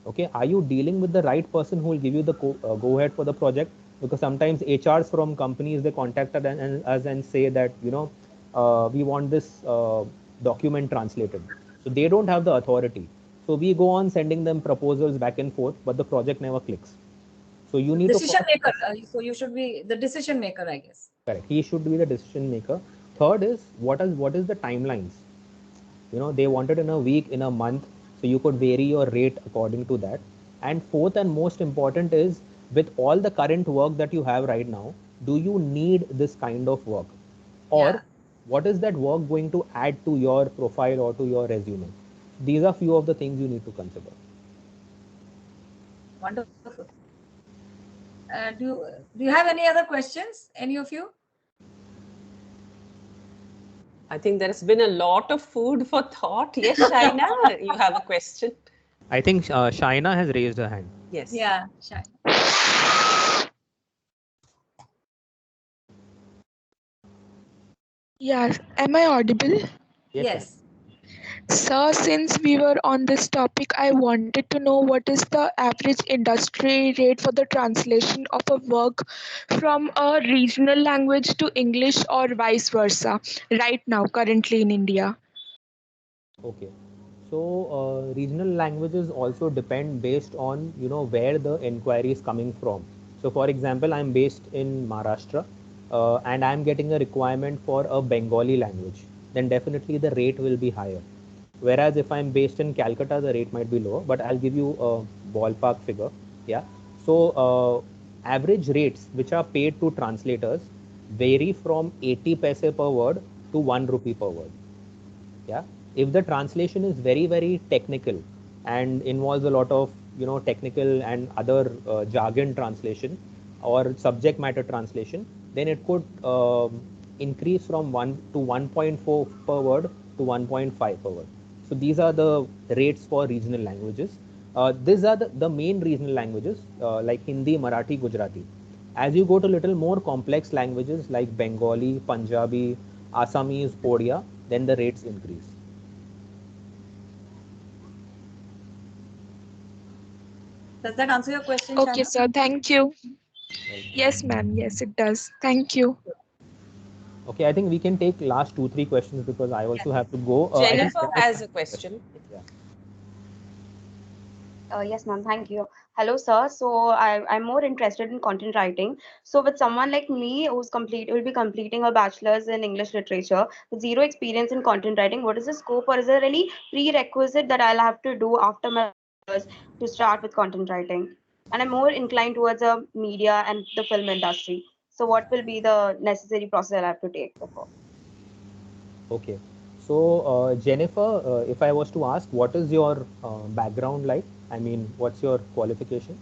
Okay, are you dealing with the right person who will give you the go ahead for the project? Because sometimes HRs from companies, they contacted us and say that we want this document translated. So they don't have the authority. So we go on sending them proposals back and forth, but the project never clicks. So you need Decision to maker. So you should be the decision maker, I guess. correct. He should be the decision maker. Third is what is the timelines? They want it in a week, in a month, so you could vary your rate according to that. And fourth and most important is, with all the current work that you have right now, do you need this kind of work, Yeah. or what is that work going to add to your profile or to your resume? These are few of the things you need to consider. Wonderful. Do you have any other questions? Any of you? I think there has been a lot of food for thought. Yes, Shaina, you have a question. I think Shaina has raised her hand. Yes. Yeah, Shai. Yes, am I audible? Yes. Sir, since we were on this topic, I wanted to know what is the average industry rate for the translation of a work from a regional language to English or vice versa right now, currently in India. Okay. So regional languages also depend based on where the inquiry is coming from. So for example, I'm based in Maharashtra, and I'm getting a requirement for a Bengali language. Then definitely the rate will be higher. Whereas if I'm based in Calcutta, the rate might be lower. But I'll give you a ballpark figure. Yeah. So average rates which are paid to translators vary from 80 paise per word to 1 rupee per word. Yeah, if the translation is very very technical and involves a lot of technical and other jargon translation or subject matter translation, then it could increase from 1 to 1.4 per word to 1.5 per word. So these are the rates for regional languages. These are the main regional languages, like Hindi, Marathi, Gujarati. As you go to little more complex languages like Bengali, Punjabi, Assamese, Odia, then the rates increase. Does that answer your question, Okay, Shaina? sir, thank you. Right. Yes, ma'am, yes, it does. Thank you. Okay, I think we can take last 2-3 questions because I also have to go. I think Jennifer has a question. Yeah. Yes, ma'am. Thank you. Hello, sir. So I'm more interested in content writing. So with someone like me will be completing a bachelor's in English literature with zero experience in content writing, what is the scope, or is there any prerequisite that I'll have to do after my bachelor's to start with content writing? And I'm more inclined towards a media and the film industry. So what will be the necessary process I'll have to take before? Okay. So Jennifer, if I was to ask, what is your background like? I mean, what's your qualification?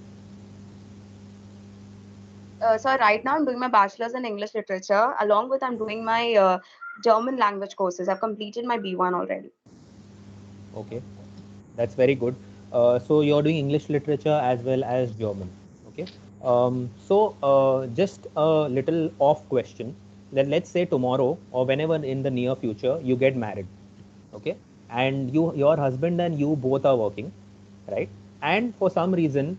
So right now I'm doing my bachelor's in English literature. Along with I'm doing my German language courses. I've completed my B1 already. Okay, that's very good. So you're doing English literature as well as German. Okay. So just a little off question. Then let's say tomorrow or whenever in the near future you get married. Okay, and your husband and you both are working, right? And for some reason,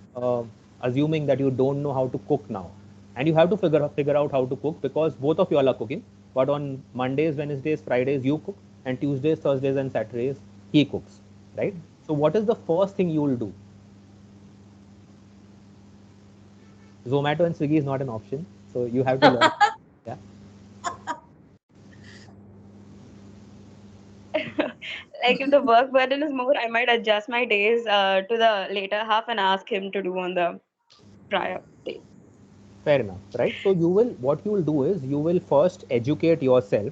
assuming that you don't know how to cook now, and you have to figure out how to cook because both of you all are cooking, but on Mondays, Wednesdays, Fridays you cook, and Tuesdays, Thursdays and Saturdays he cooks, right? So what is the first thing you will do? Zomato and Swiggy is not an option, so you have to learn. Yeah. Like if the work burden is more, I might adjust my days to the later half and ask him to do on the prior day. Fair enough, right? So what you will do is you will first educate yourself,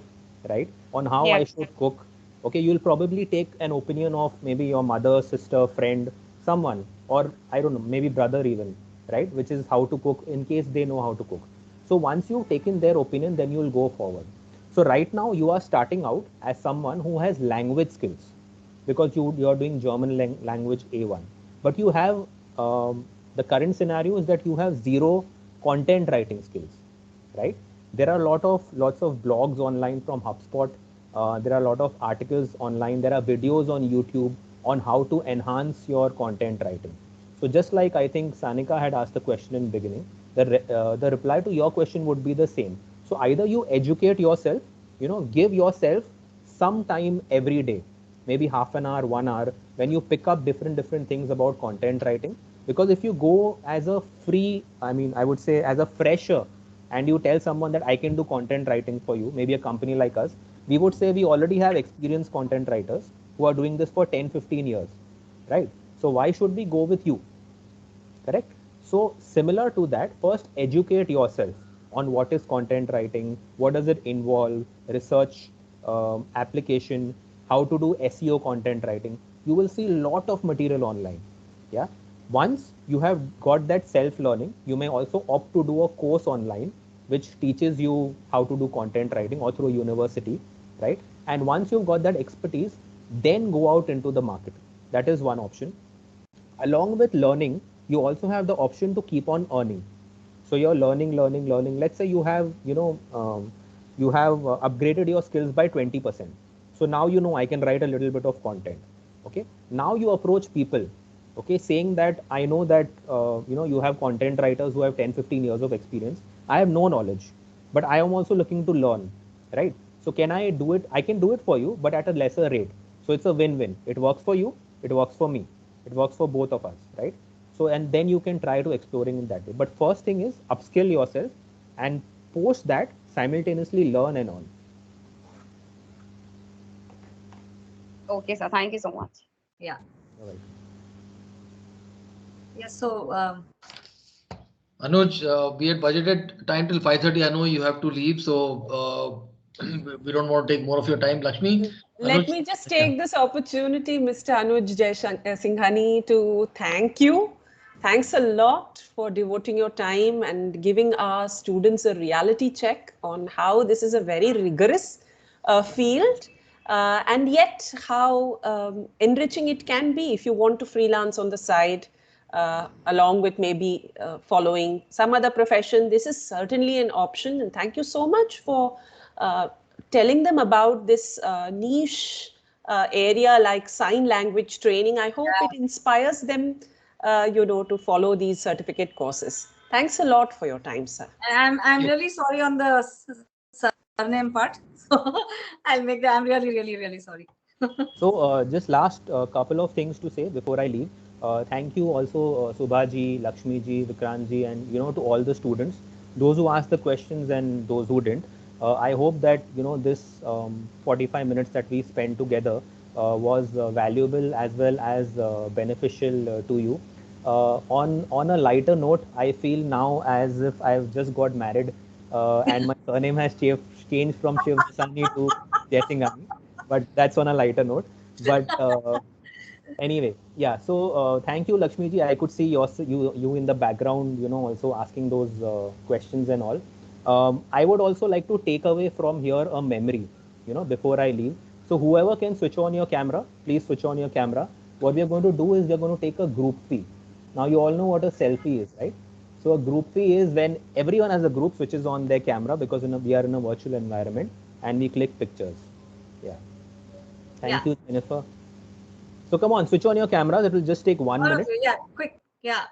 right, on how I Yeah. should cook. Okay, you'll probably take an opinion of maybe your mother, sister, friend, someone, or I don't know, maybe brother even, right, which is how to cook in case they know how to cook. So once you've taken their opinion, then you'll go forward. So right now you are starting out as someone who has language skills because you're doing German language A1, but you have the current scenario is that you have zero content writing skills, right? There are lots of blogs online from HubSpot. There are a lot of articles online. There are videos on YouTube on how to enhance your content writing. So just like I think Sanika had asked the question in the beginning, the reply to your question would be the same. So either you educate yourself, give yourself some time every day, maybe half an hour, 1 hour, when you pick up different things about content writing. Because if you go as a free, I mean, I would say as a fresher, and you tell someone that I can do content writing for you, maybe a company like us, we would say we already have experienced content writers who are doing this for 10, 15 years, right? So why should we go with you? Correct? So similar to that, first educate yourself on what is content writing, what does it involve, research, application, how to do SEO content writing. You will see a lot of material online. Yeah. Once you have got that self learning, you may also opt to do a course online which teaches you how to do content writing or through a university, right? And once you've got that expertise, then go out into the market. That is one option. Along with learning, you also have the option to keep on earning. So you're learning. Let's say you have, you have upgraded your skills by 20%. So now you know I can write a little bit of content. Okay. Now you approach people, okay, saying that I know that, you have content writers who have 10, 15 years of experience. I have no knowledge, but I am also looking to learn, right? So can I do it? I can do it for you, but at a lesser rate. So it's a win-win. It works for you. It works for me. It works for both of us, right? So, and then you can try to exploring in that way. But first thing is upskill yourself, and post that simultaneously learn and on. Okay, sir. Thank you so much. Yeah. All right. Yes. So Anuj, we had budgeted time till 5:30. I know you have to leave, so we don't want to take more of your time. Lakshmi, Let Anuj, me just yeah. take this opportunity, Mr. Anuj Singhani, to thank you. Thanks a lot for devoting your time and giving our students a reality check on how this is a very rigorous field, and yet how enriching it can be if you want to freelance on the side, along with maybe following some other profession. This is certainly an option. And thank you so much for telling them about this niche area like sign language training. I hope it inspires them, to follow these certificate courses. Thanks a lot for your time, sir. I'm really sorry on the surname part. So I'll make that. I'm really sorry. So just last couple of things to say before I leave. Thank you also, Subhaji, Lakshmi ji, Vikrant ji, and to all the students, those who asked the questions and those who didn't. I hope that this 45 minutes that we spent together was valuable as well as beneficial to you. On a lighter note, I feel now as if I've just got married, and my surname has changed from Shiv Dasani to Jaisinghani, but that's on a lighter note. But anyway, yeah. So thank you, Lakshmi ji. I could see you in the background, also asking those questions and all. I would also like to take away from here a memory, before I leave. So whoever can switch on your camera, please switch on your camera. What we are going to do is we are going to take a group fee. Now you all know what a selfie is, right? So a group fee is when everyone as a group switches on their camera, because we are in a virtual environment, and we click pictures. Yeah. Thank you, Jennifer. So come on, switch on your cameras. It will just take 1 minute. Yeah, quick. Yeah.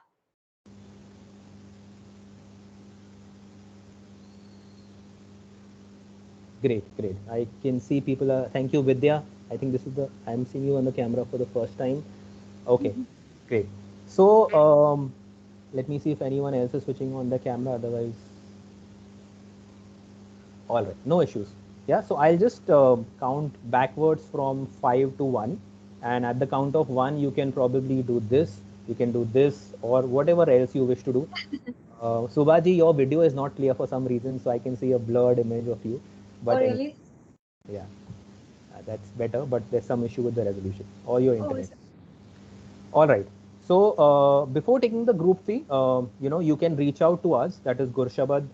Great. I can see people are. Thank you, Vidya. I think this is I'm seeing you on the camera for the first time. Okay, great. So let me see if anyone else is switching on the camera. Otherwise, all right, no issues. Yeah. So I'll just count backwards from 5 to 1, and at the count of 1, you can probably do this. You can do this or whatever else you wish to do. Subhaji, your video is not clear for some reason, so I can see a blurred image of you. Oh, But really? yeah, that's better. But there's some issue with the resolution or your Oh, internet. All right. So before taking the group fee, you can reach out to us, that is Gurshabad,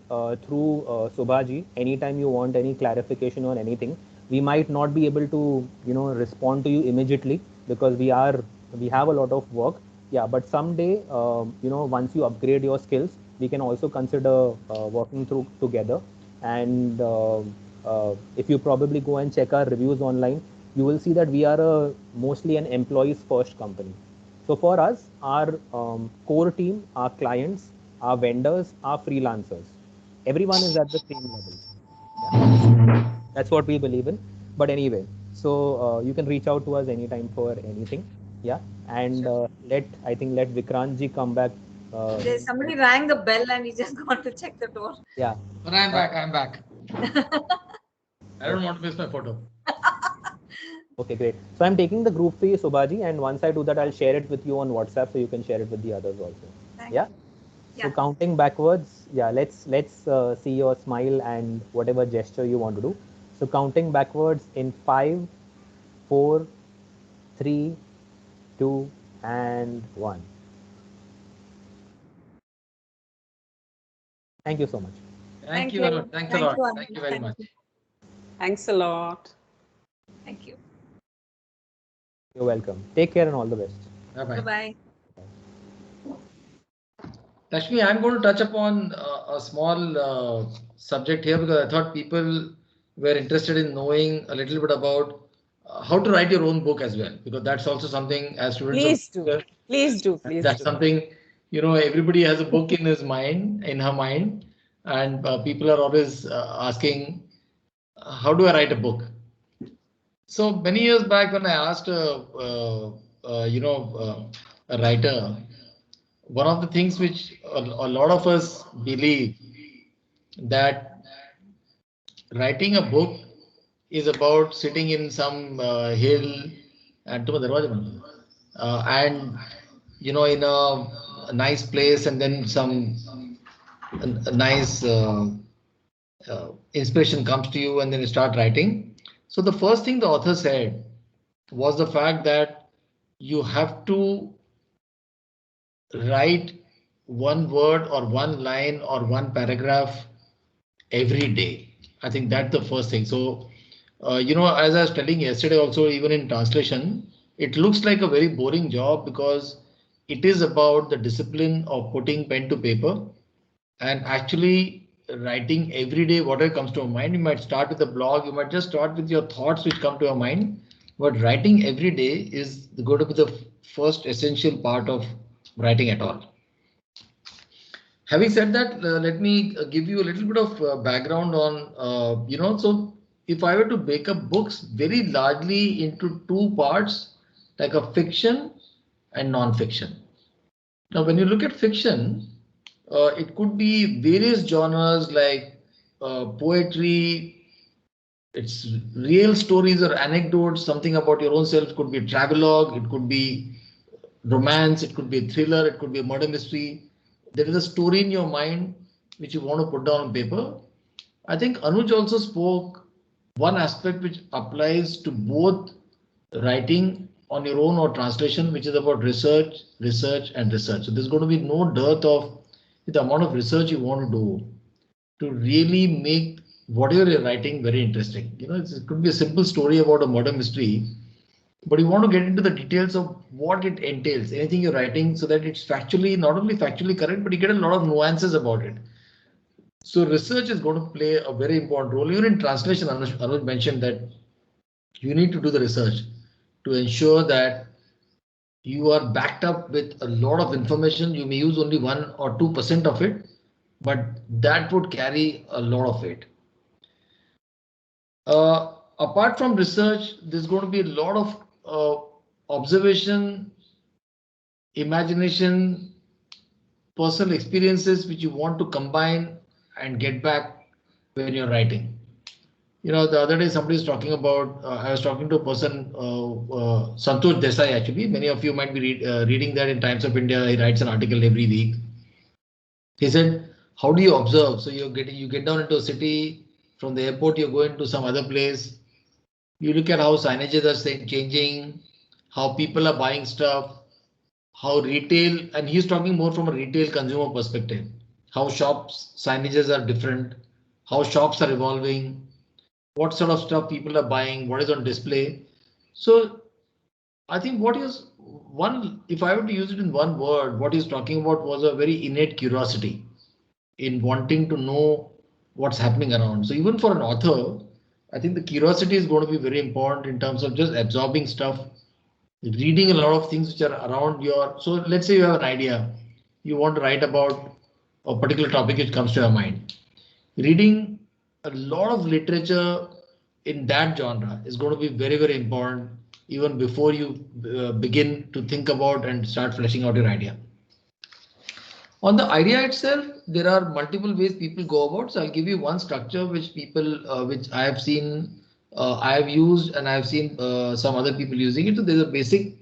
through Subhaji, anytime you want any clarification on anything. We might not be able to, respond to you immediately because we have a lot of work. Yeah, but someday, once you upgrade your skills, we can also consider working through together. And if you probably go and check our reviews online, you will see that we are mostly an employees first company. So for us, our core team, our clients, our vendors, our freelancers, everyone is at the same level. Yeah? That's what we believe in. But anyway, so you can reach out to us anytime for anything. Yeah, and I think let Vikrant ji come back. There's somebody rang the bell and he just got to check the door. Yeah. But I'm back. I'm back. I don't Okay. want to miss my photo. Okay, great. So I'm taking the group for you, Subhaji, and once I do that, I'll share it with you on WhatsApp so you can share it with the others also. Thank Yeah. you. So Yeah. counting backwards, yeah. Let's see your smile and whatever gesture you want to do. So counting backwards in 5, 4, 3, 2, and 1. Thank you so much. Thank Thank you. you. Thanks a Thank lot. you, Thank Anuj. you very Thank much. you. Thanks a lot. Thank you. You're welcome. Take care and all the best. Bye-bye. Bye-bye. Lakshmi, I'm going to touch upon a small subject here because I thought people were interested in knowing a little bit about how to write your own book as well, because that's also something as students of Please do. Please do. Please that's do. something, everybody has a book in his mind, in her mind, and people are always asking, how do I write a book? So many years back, when I asked a writer, one of the things which a lot of us believe that writing a book is about sitting in some hill and and in a nice place, and then some a nice inspiration comes to you and then you start writing. So the first thing the author said was the fact that you have to write one word or one line or one paragraph every day. I think that's the first thing. So, as I was telling yesterday, also, even in translation, it looks like a very boring job because it is about the discipline of putting pen to paper and actually writing every day whatever comes to your mind. You might start with a blog, you might just start with your thoughts which come to your mind, but writing every day is going to be the first essential part of writing at all. Having said that, let me give you a little bit of background on, so if I were to break up books very largely into two parts, like a fiction and non-fiction. Now, when you look at fiction, it could be various genres like poetry, it's real stories or anecdotes, something about your own self. It could be a travelogue, it could be romance, it could be a thriller, it could be a murder mystery. There is a story in your mind which you want to put down on paper. I think Anuj also spoke one aspect which applies to both writing on your own or translation, which is about research, research, and research. So there's going to be no dearth of the amount of research you want to do to really make whatever you're writing very interesting. It could be a simple story about a murder mystery, but you want to get into the details of what it entails, anything you're writing, so that it's factually, not only factually correct, but you get a lot of nuances about it. So research is going to play a very important role. Even in translation, Anuj mentioned that you need to do the research to ensure that you are backed up with a lot of information. You may use only 1 or 2% of it, but that would carry a lot of weight. Apart from research, there's going to be a lot of observation, imagination, personal experiences which you want to combine and get back when you're writing. The other day somebody was talking about, I was talking to a person, Santosh Desai actually. Many of you might be reading that in Times of India. He writes an article every week. He said, how do you observe? So you get down into a city, from the airport, you're going to some other place. You look at how signages are changing, how people are buying stuff, how retail, and he's talking more from a retail consumer perspective, how shops signages are different, how shops are evolving, what sort of stuff people are buying, what is on display. So I think what is one, if I were to use it in one word, what he's talking about was a very innate curiosity in wanting to know what's happening around. So even for an author, I think the curiosity is going to be very important in terms of just absorbing stuff, reading a lot of things which are around your. So let's say you have an idea, you want to write about a particular topic which comes to your mind. Reading a lot of literature in that genre is going to be very, very important even before you begin to think about and start fleshing out your idea. On the idea itself, there are multiple ways people go about. So I'll give you one structure which which I have seen, I have used, and I have seen some other people using it. So there's a basic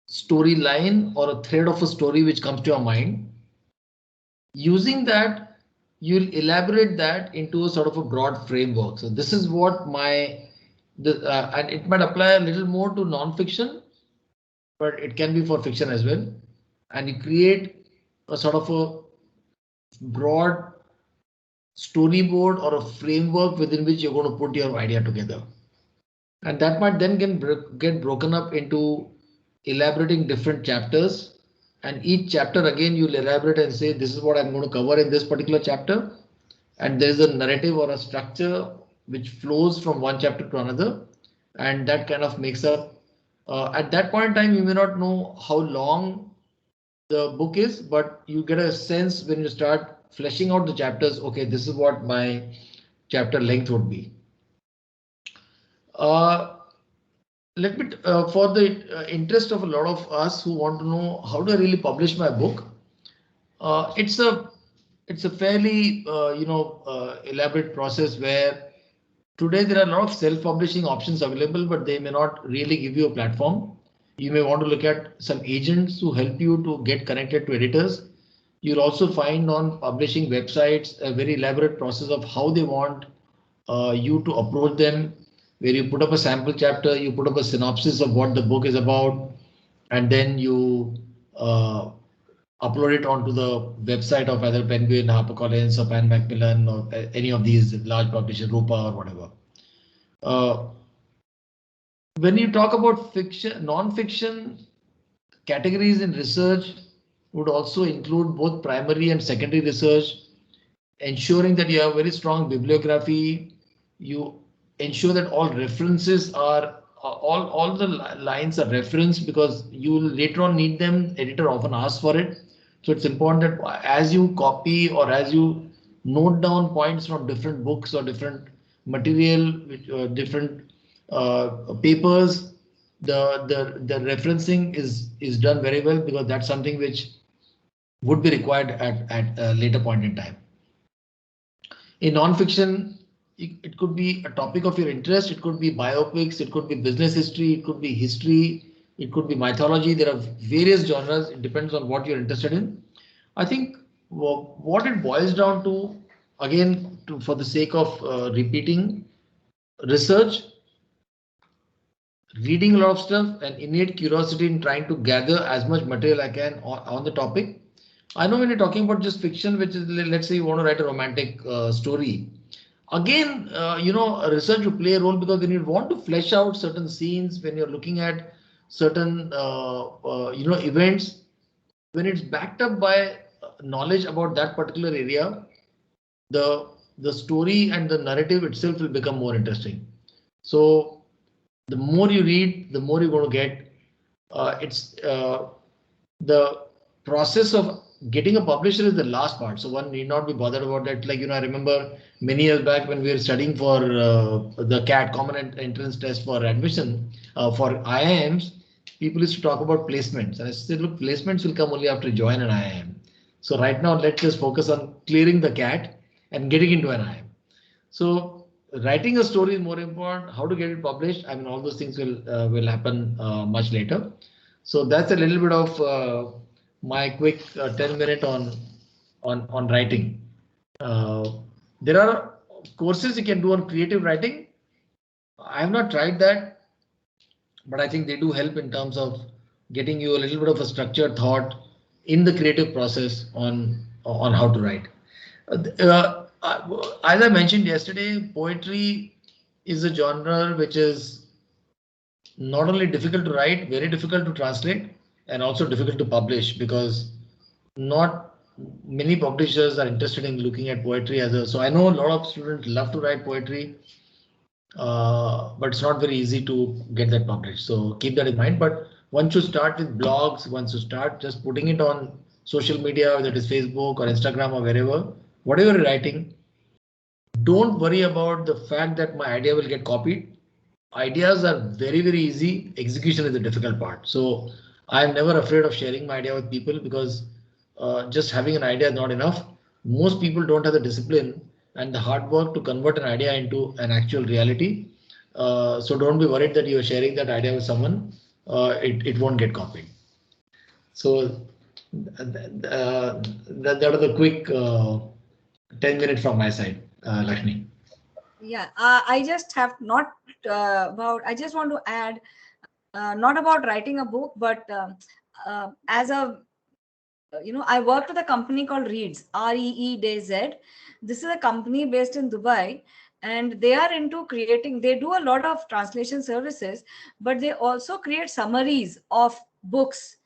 storyline or a thread of a story which comes to your mind. Using that, you'll elaborate that into a sort of a broad framework. So this is what and it might apply a little more to non-fiction, but it can be for fiction as well. And you create a sort of a broad storyboard or a framework within which you're going to put your idea together. And that might then get broken up into elaborating different chapters. And each chapter again, you'll elaborate and say, this is what I'm going to cover in this particular chapter. And there's a narrative or a structure which flows from one chapter to another. And that kind of makes up, at that point in time, you may not know how long the book is, but you get a sense when you start fleshing out the chapters. Okay, this is what my chapter length would be. Let me, for the interest of a lot of us who want to know how do I really publish my book, it's a fairly elaborate process where today there are a lot of self-publishing options available, but they may not really give you a platform. You may want to look at some agents who help you to get connected to editors. You'll also find on publishing websites a very elaborate process of how they want you to approach them, where you put up a sample chapter, you put up a synopsis of what the book is about, and then you upload it onto the website of either Penguin, HarperCollins, or Pan Macmillan, or any of these large publishers, Rupa or whatever. When you talk about fiction, non-fiction, categories in research would also include both primary and secondary research, ensuring that you have very strong bibliography. You ensure that all references are all the lines are referenced because you will later on need them. Editor often asks for it. So it's important that as you copy or as you note down points from different books or different material, different papers, the referencing is done very well because that's something which would be required at a later point in time. In non-fiction, it could be a topic of your interest. It could be biopics. It could be business history. It could be history. It could be mythology. There are various genres. It depends on what you're interested in. I think what it boils down to, again, for the sake of repeating, research, reading a lot of stuff, and innate curiosity in trying to gather as much material I can on the topic. I know when you're talking about just fiction, which is, let's say you want to write a romantic story. Again, research will play a role because when you want to flesh out certain scenes, when you're looking at certain, events, when it's backed up by knowledge about that particular area, the story and the narrative itself will become more interesting. So the more you read, the more you're going to get. It's the process of getting a publisher is the last part. So one need not be bothered about that. Like, I remember many years back when we were studying for the CAT, Common Entrance Test for admission for IIMs, people used to talk about placements. And I said, look, placements will come only after you join an IIM. So right now, let's just focus on clearing the CAT and getting into an IIM. So writing a story is more important. How to get it published? I mean, all those things will happen much later. So that's a little bit of my quick 10-minute on writing. There are courses you can do on creative writing. I have not tried that, but I think they do help in terms of getting you a little bit of a structured thought in the creative process on how to write. As I mentioned yesterday, poetry is a genre which is not only difficult to write, very difficult to translate, and also difficult to publish because not many publishers are interested in looking at poetry as a. So I know a lot of students love to write poetry, but it's not very easy to get that published. So keep that in mind. But once you start with blogs, once you start just putting it on social media, whether it is Facebook or Instagram or wherever, whatever you're writing, don't worry about the fact that my idea will get copied. ideas are very, very easy. Execution is the difficult part. So I'm never afraid of sharing my idea with people because just having an idea is not enough. Most people don't have the discipline and the hard work to convert an idea into an actual reality. So don't be worried that you're sharing that idea with someone. It won't get copied. So that are the quick 10 minutes from my side, Lakshmi. Yeah, I just have not I just want to add, not about writing a book, but as a, I worked with a company called Reeds, REEDZ. This is a company based in Dubai, and they are into creating, they do a lot of translation services, but they also create summaries of books.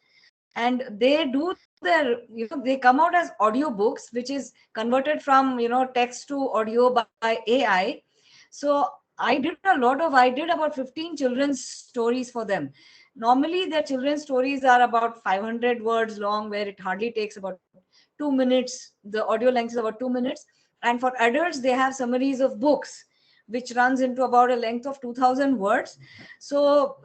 And they do their, they come out as audio books, which is converted from, text to audio by AI. So I did about 15 children's stories for them. Normally their children's stories are about 500 words long, where it hardly takes about 2 minutes. The audio length is about 2 minutes. And for adults, they have summaries of books, which runs into about a length of 2000 words. So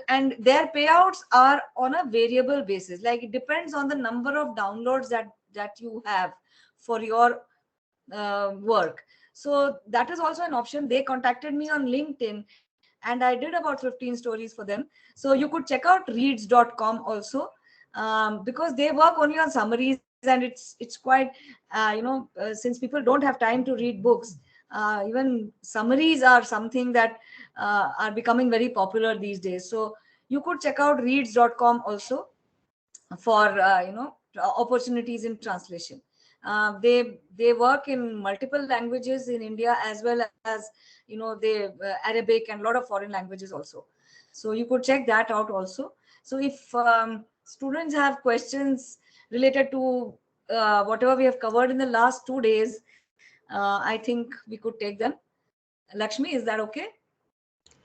and their payouts are on a variable basis, like it depends on the number of downloads that you have for your work. So that is also an option. They contacted me on LinkedIn, and I did about 15 stories for them. So you could check out reads.com also, because they work only on summaries, and it's quite since people don't have time to read books, even summaries are something that are becoming very popular these days. So you could check out reads.com also for opportunities in translation. They work in multiple languages in India, as well as they Arabic and a lot of foreign languages also. So you could check that out also. So if students have questions related to whatever we have covered in the last 2 days, I think we could take them. Lakshmi, is that okay?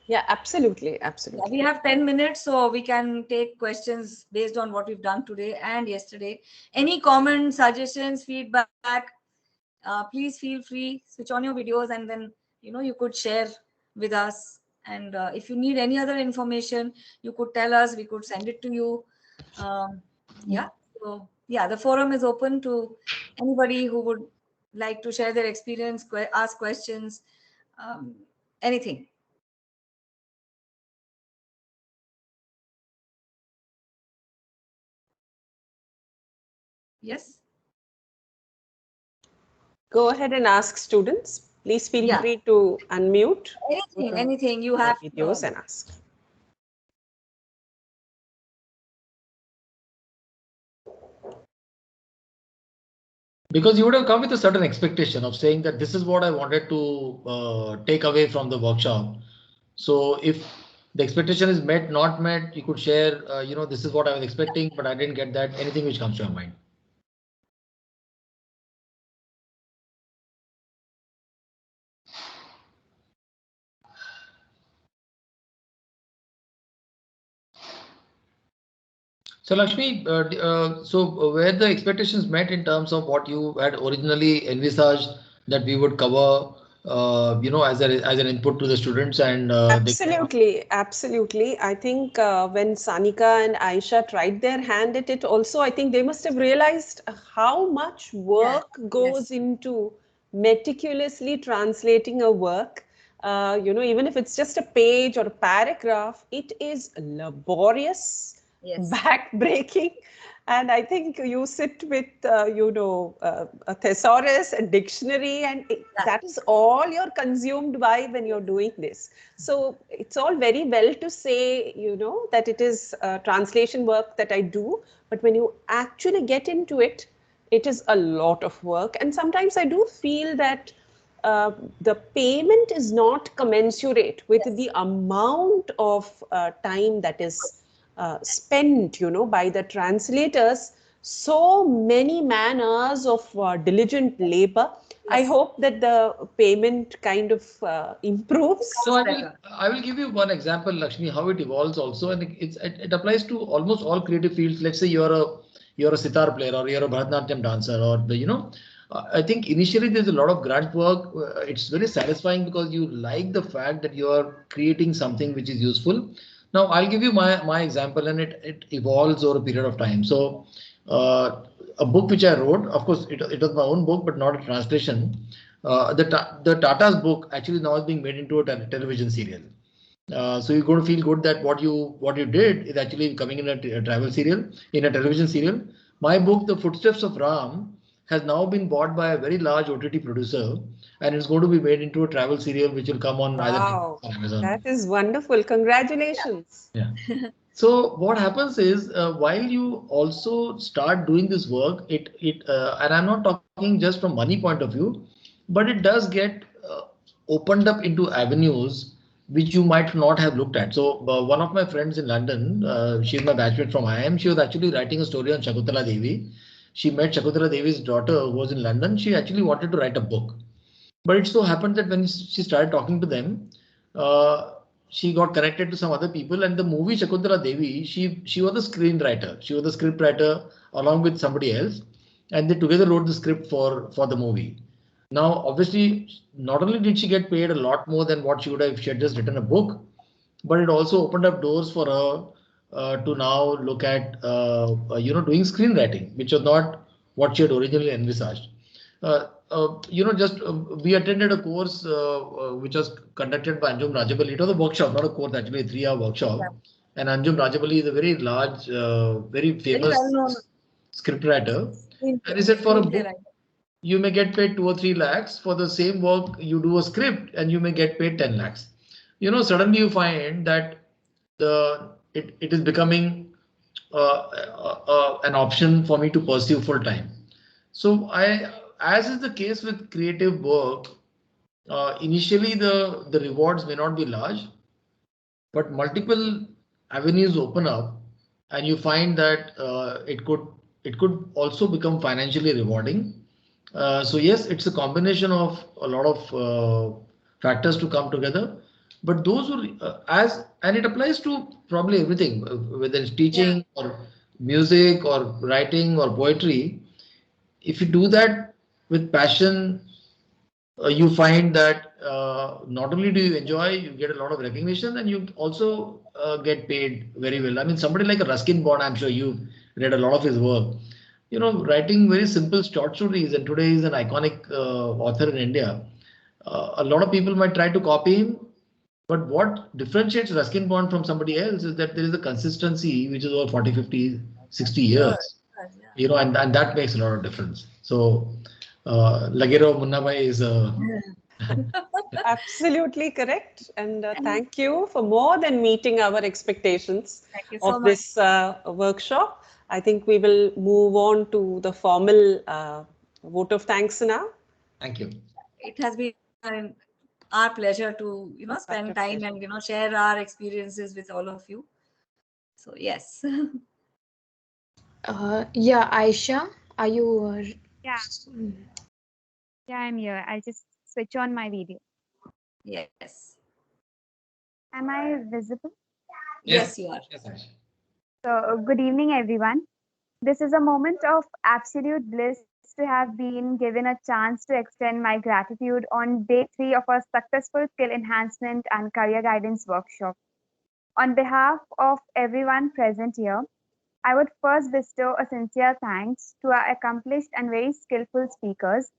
Yeah, absolutely, Yeah, absolutely. we have 10 minutes, so we can take questions based on what we've done today and yesterday. Any comments, suggestions, feedback, please feel free, switch on your videos, and then you could share with us. And if you need any other information, you could tell us, we could send it to you. Yeah, so yeah, the forum is open to anybody who would like to share their experience, ask questions, anything. Yes. Go ahead and ask students. Please feel Yeah. free to unmute Anything you have. videos and ask. Because you would have come with a certain expectation of saying that this is what I wanted to take away from the workshop. So if the expectation is met, not met, you could share, this is what I was expecting, but I didn't get that. Anything which comes to your mind. So Lakshmi, so were the expectations met in terms of what you had originally envisaged that we would cover, as an input to the students and Absolutely, absolutely. I think when Sanika and Aisha tried their hand at it, also, I think they must have realized how much work goes into meticulously translating a work. Even if it's just a page or a paragraph, it is laborious, back-breaking. And I think you sit with, a thesaurus, a dictionary, and that is all you're consumed by when you're doing this. So it's all very well to say, that it is translation work that I do, but when you actually get into it, it is a lot of work. And sometimes I do feel that the payment is not commensurate with the amount of time that is spent, by the translators. So many man hours of diligent labor. I hope that the payment kind of improves. So I will give you one example, Lakshmi, how it evolves also, and it applies to almost all creative fields. Let's say you're a sitar player or you're a Bharatanatyam dancer or I think initially there's a lot of grunt work. It's very satisfying because you like the fact that you are creating something which is useful. Now, I'll give you my example, and it evolves over a period of time. So, a book which I wrote, of course, it was my own book, but not a translation. The Tata's book actually now is being made into a television serial. So you're going to feel good that what you did is actually coming in a travel serial, in a television serial. My book, The Footsteps of Ram, has now been bought by a very large OTT producer, and it's going to be made into a travel serial, which will come on either Wow, Netflix or Amazon. that is wonderful. Congratulations. Yeah. So what happens is while you also start doing this work, and I'm not talking just from money point of view, but it does get opened up into avenues which you might not have looked at. So one of my friends in London, she's my batchmate from IIM. She was actually writing a story on Shakuntala Devi. She met Shakuntala Devi's daughter who was in London. She actually wanted to write a book. But it so happened that when she started talking to them, uh, she got connected to some other people. And the movie Shakuntala Devi, she was the screenwriter. She was the script writer along with somebody else, and they together wrote the script for the movie. Now, obviously, not only did she get paid a lot more than what she would have if she had just written a book, but it also opened up doors for her to now look at doing screenwriting, which was not what she had originally envisaged. Just we attended a course which was conducted by Anjum Rajabali. It was a workshop, not a course, actually a 3-hour workshop. And Anjum Rajabali is a very large, very Very well famous known scriptwriter. And he said for a screenplay book, writer. you may get paid 2 or 3 lakhs for the same work. You do a script and you may get paid 10 lakhs. Suddenly you find that it is becoming an option for me to pursue full time. So as is the case with creative work, initially the rewards may not be large, but multiple avenues open up, and you find that it could also become financially rewarding. So yes, it's a combination of a lot of factors to come together. But those who as and it applies to probably everything, whether it's Yeah. teaching or music or writing or poetry. If you do that with passion, you find that not only do you enjoy, you get a lot of recognition, and you also get paid very well. I mean, somebody like a Ruskin Bond, I'm sure you've read a lot of his work. Writing very simple short stories, and today he's an iconic author in India. A lot of people might try to copy him, but what differentiates Ruskin Bond from somebody else is that there is a consistency which is over 40, 50, 60 Sure. years, Yeah. and that makes a lot of difference. So, Lagero Munnabai is a Absolutely correct. And thank you for more than meeting our expectations Thank you so of much. this workshop. I think we will move on to the formal vote of thanks now. thank you. It has been our pleasure to Such a spend time pleasure. and share our experiences with all of you. So yes. Yeah, Aisha, are you? Yeah, yeah, I'm here. I'll just switch on my video. Yes. Am I visible? Yes, you are. Yes, Ash. So, good evening, everyone. This is a moment of absolute bliss to have been given a chance to extend my gratitude on day 3 of our successful skill enhancement and career guidance workshop. On behalf of everyone present here, I would first bestow a sincere thanks to our accomplished and very skillful speakers,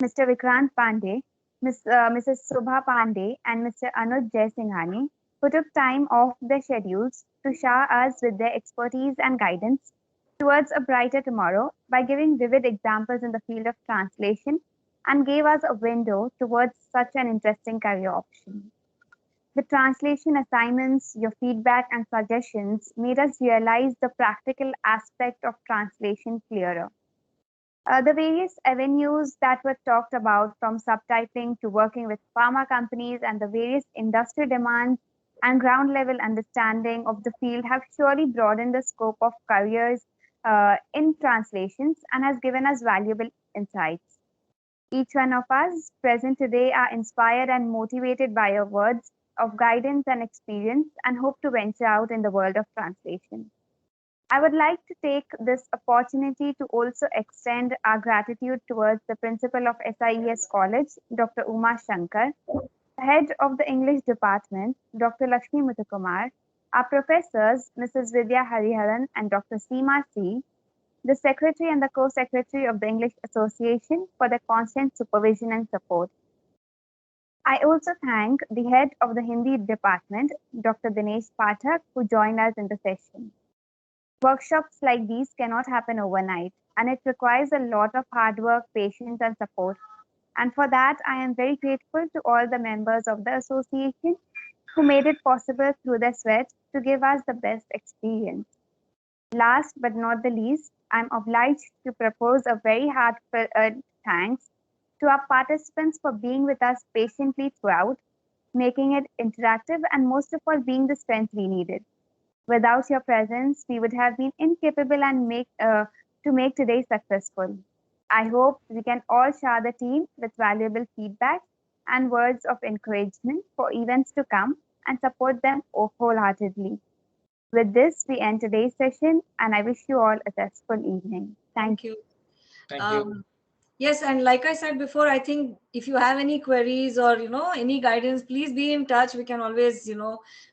Mr. Vikrant Pandey, Mrs. Subha Pande, and Mr. Anuj Jaisinghani, who took time off their schedules to shower us with their expertise and guidance towards a brighter tomorrow by giving vivid examples in the field of translation and gave us a window towards such an interesting career option. The translation assignments, your feedback, and suggestions made us realize the practical aspect of translation clearer. The various avenues that were talked about, from subtitling to working with pharma companies and the various industry demands and ground level understanding of the field, have surely broadened the scope of careers in translations and has given us valuable insights. Each one of us present today are inspired and motivated by your words of guidance and experience and hope to venture out in the world of translation. I would like to take this opportunity to also extend our gratitude towards the principal of SIES College, Dr. Uma Shankar, the head of the English department, Dr. Lakshmi Muthukumar, our professors, Mrs. Vidya Hariharan and Dr. Seema C., the secretary and the co-secretary of the English Association for their constant supervision and support. I also thank the head of the Hindi department, Dr. Dinesh Pathak, who joined us in the session. Workshops like these cannot happen overnight, and it requires a lot of hard work, patience, and support. And for that, I am very grateful to all the members of the association who made it possible through their sweat to give us the best experience. Last but not the least, I'm obliged to propose a very heartfelt thanks to our participants for being with us patiently throughout, making it interactive, and most of all, being the strength we needed. Without your presence, we would have been incapable to make today successful. I hope we can all share the team with valuable feedback and words of encouragement for events to come and support them wholeheartedly. With this, we end today's session, and I wish you all a restful evening. Thank you. Thank you. Yes, and like I said before, I think if you have any queries or any guidance, please be in touch. We can always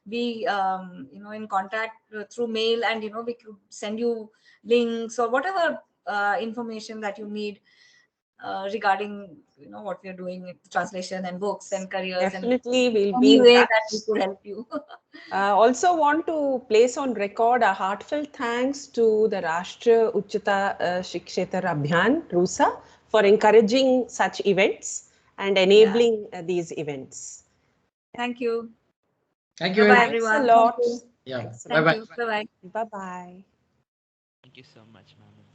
be in contact through mail, and we could send you links or whatever information that you need regarding what we are doing with translation and books and careers. Definitely, we'll and be any in way touch. that we could help you. Also want to place on record a heartfelt thanks to the Rashtriya Uchchata Shikshetar Abhiyan, RUSA, for encouraging such events and enabling these events. Thank you. Thank you. Bye-bye, Thanks everyone. a lot. Yeah. Thank Bye-bye. you. Bye-bye. Bye-bye. Thank you so much, ma'am.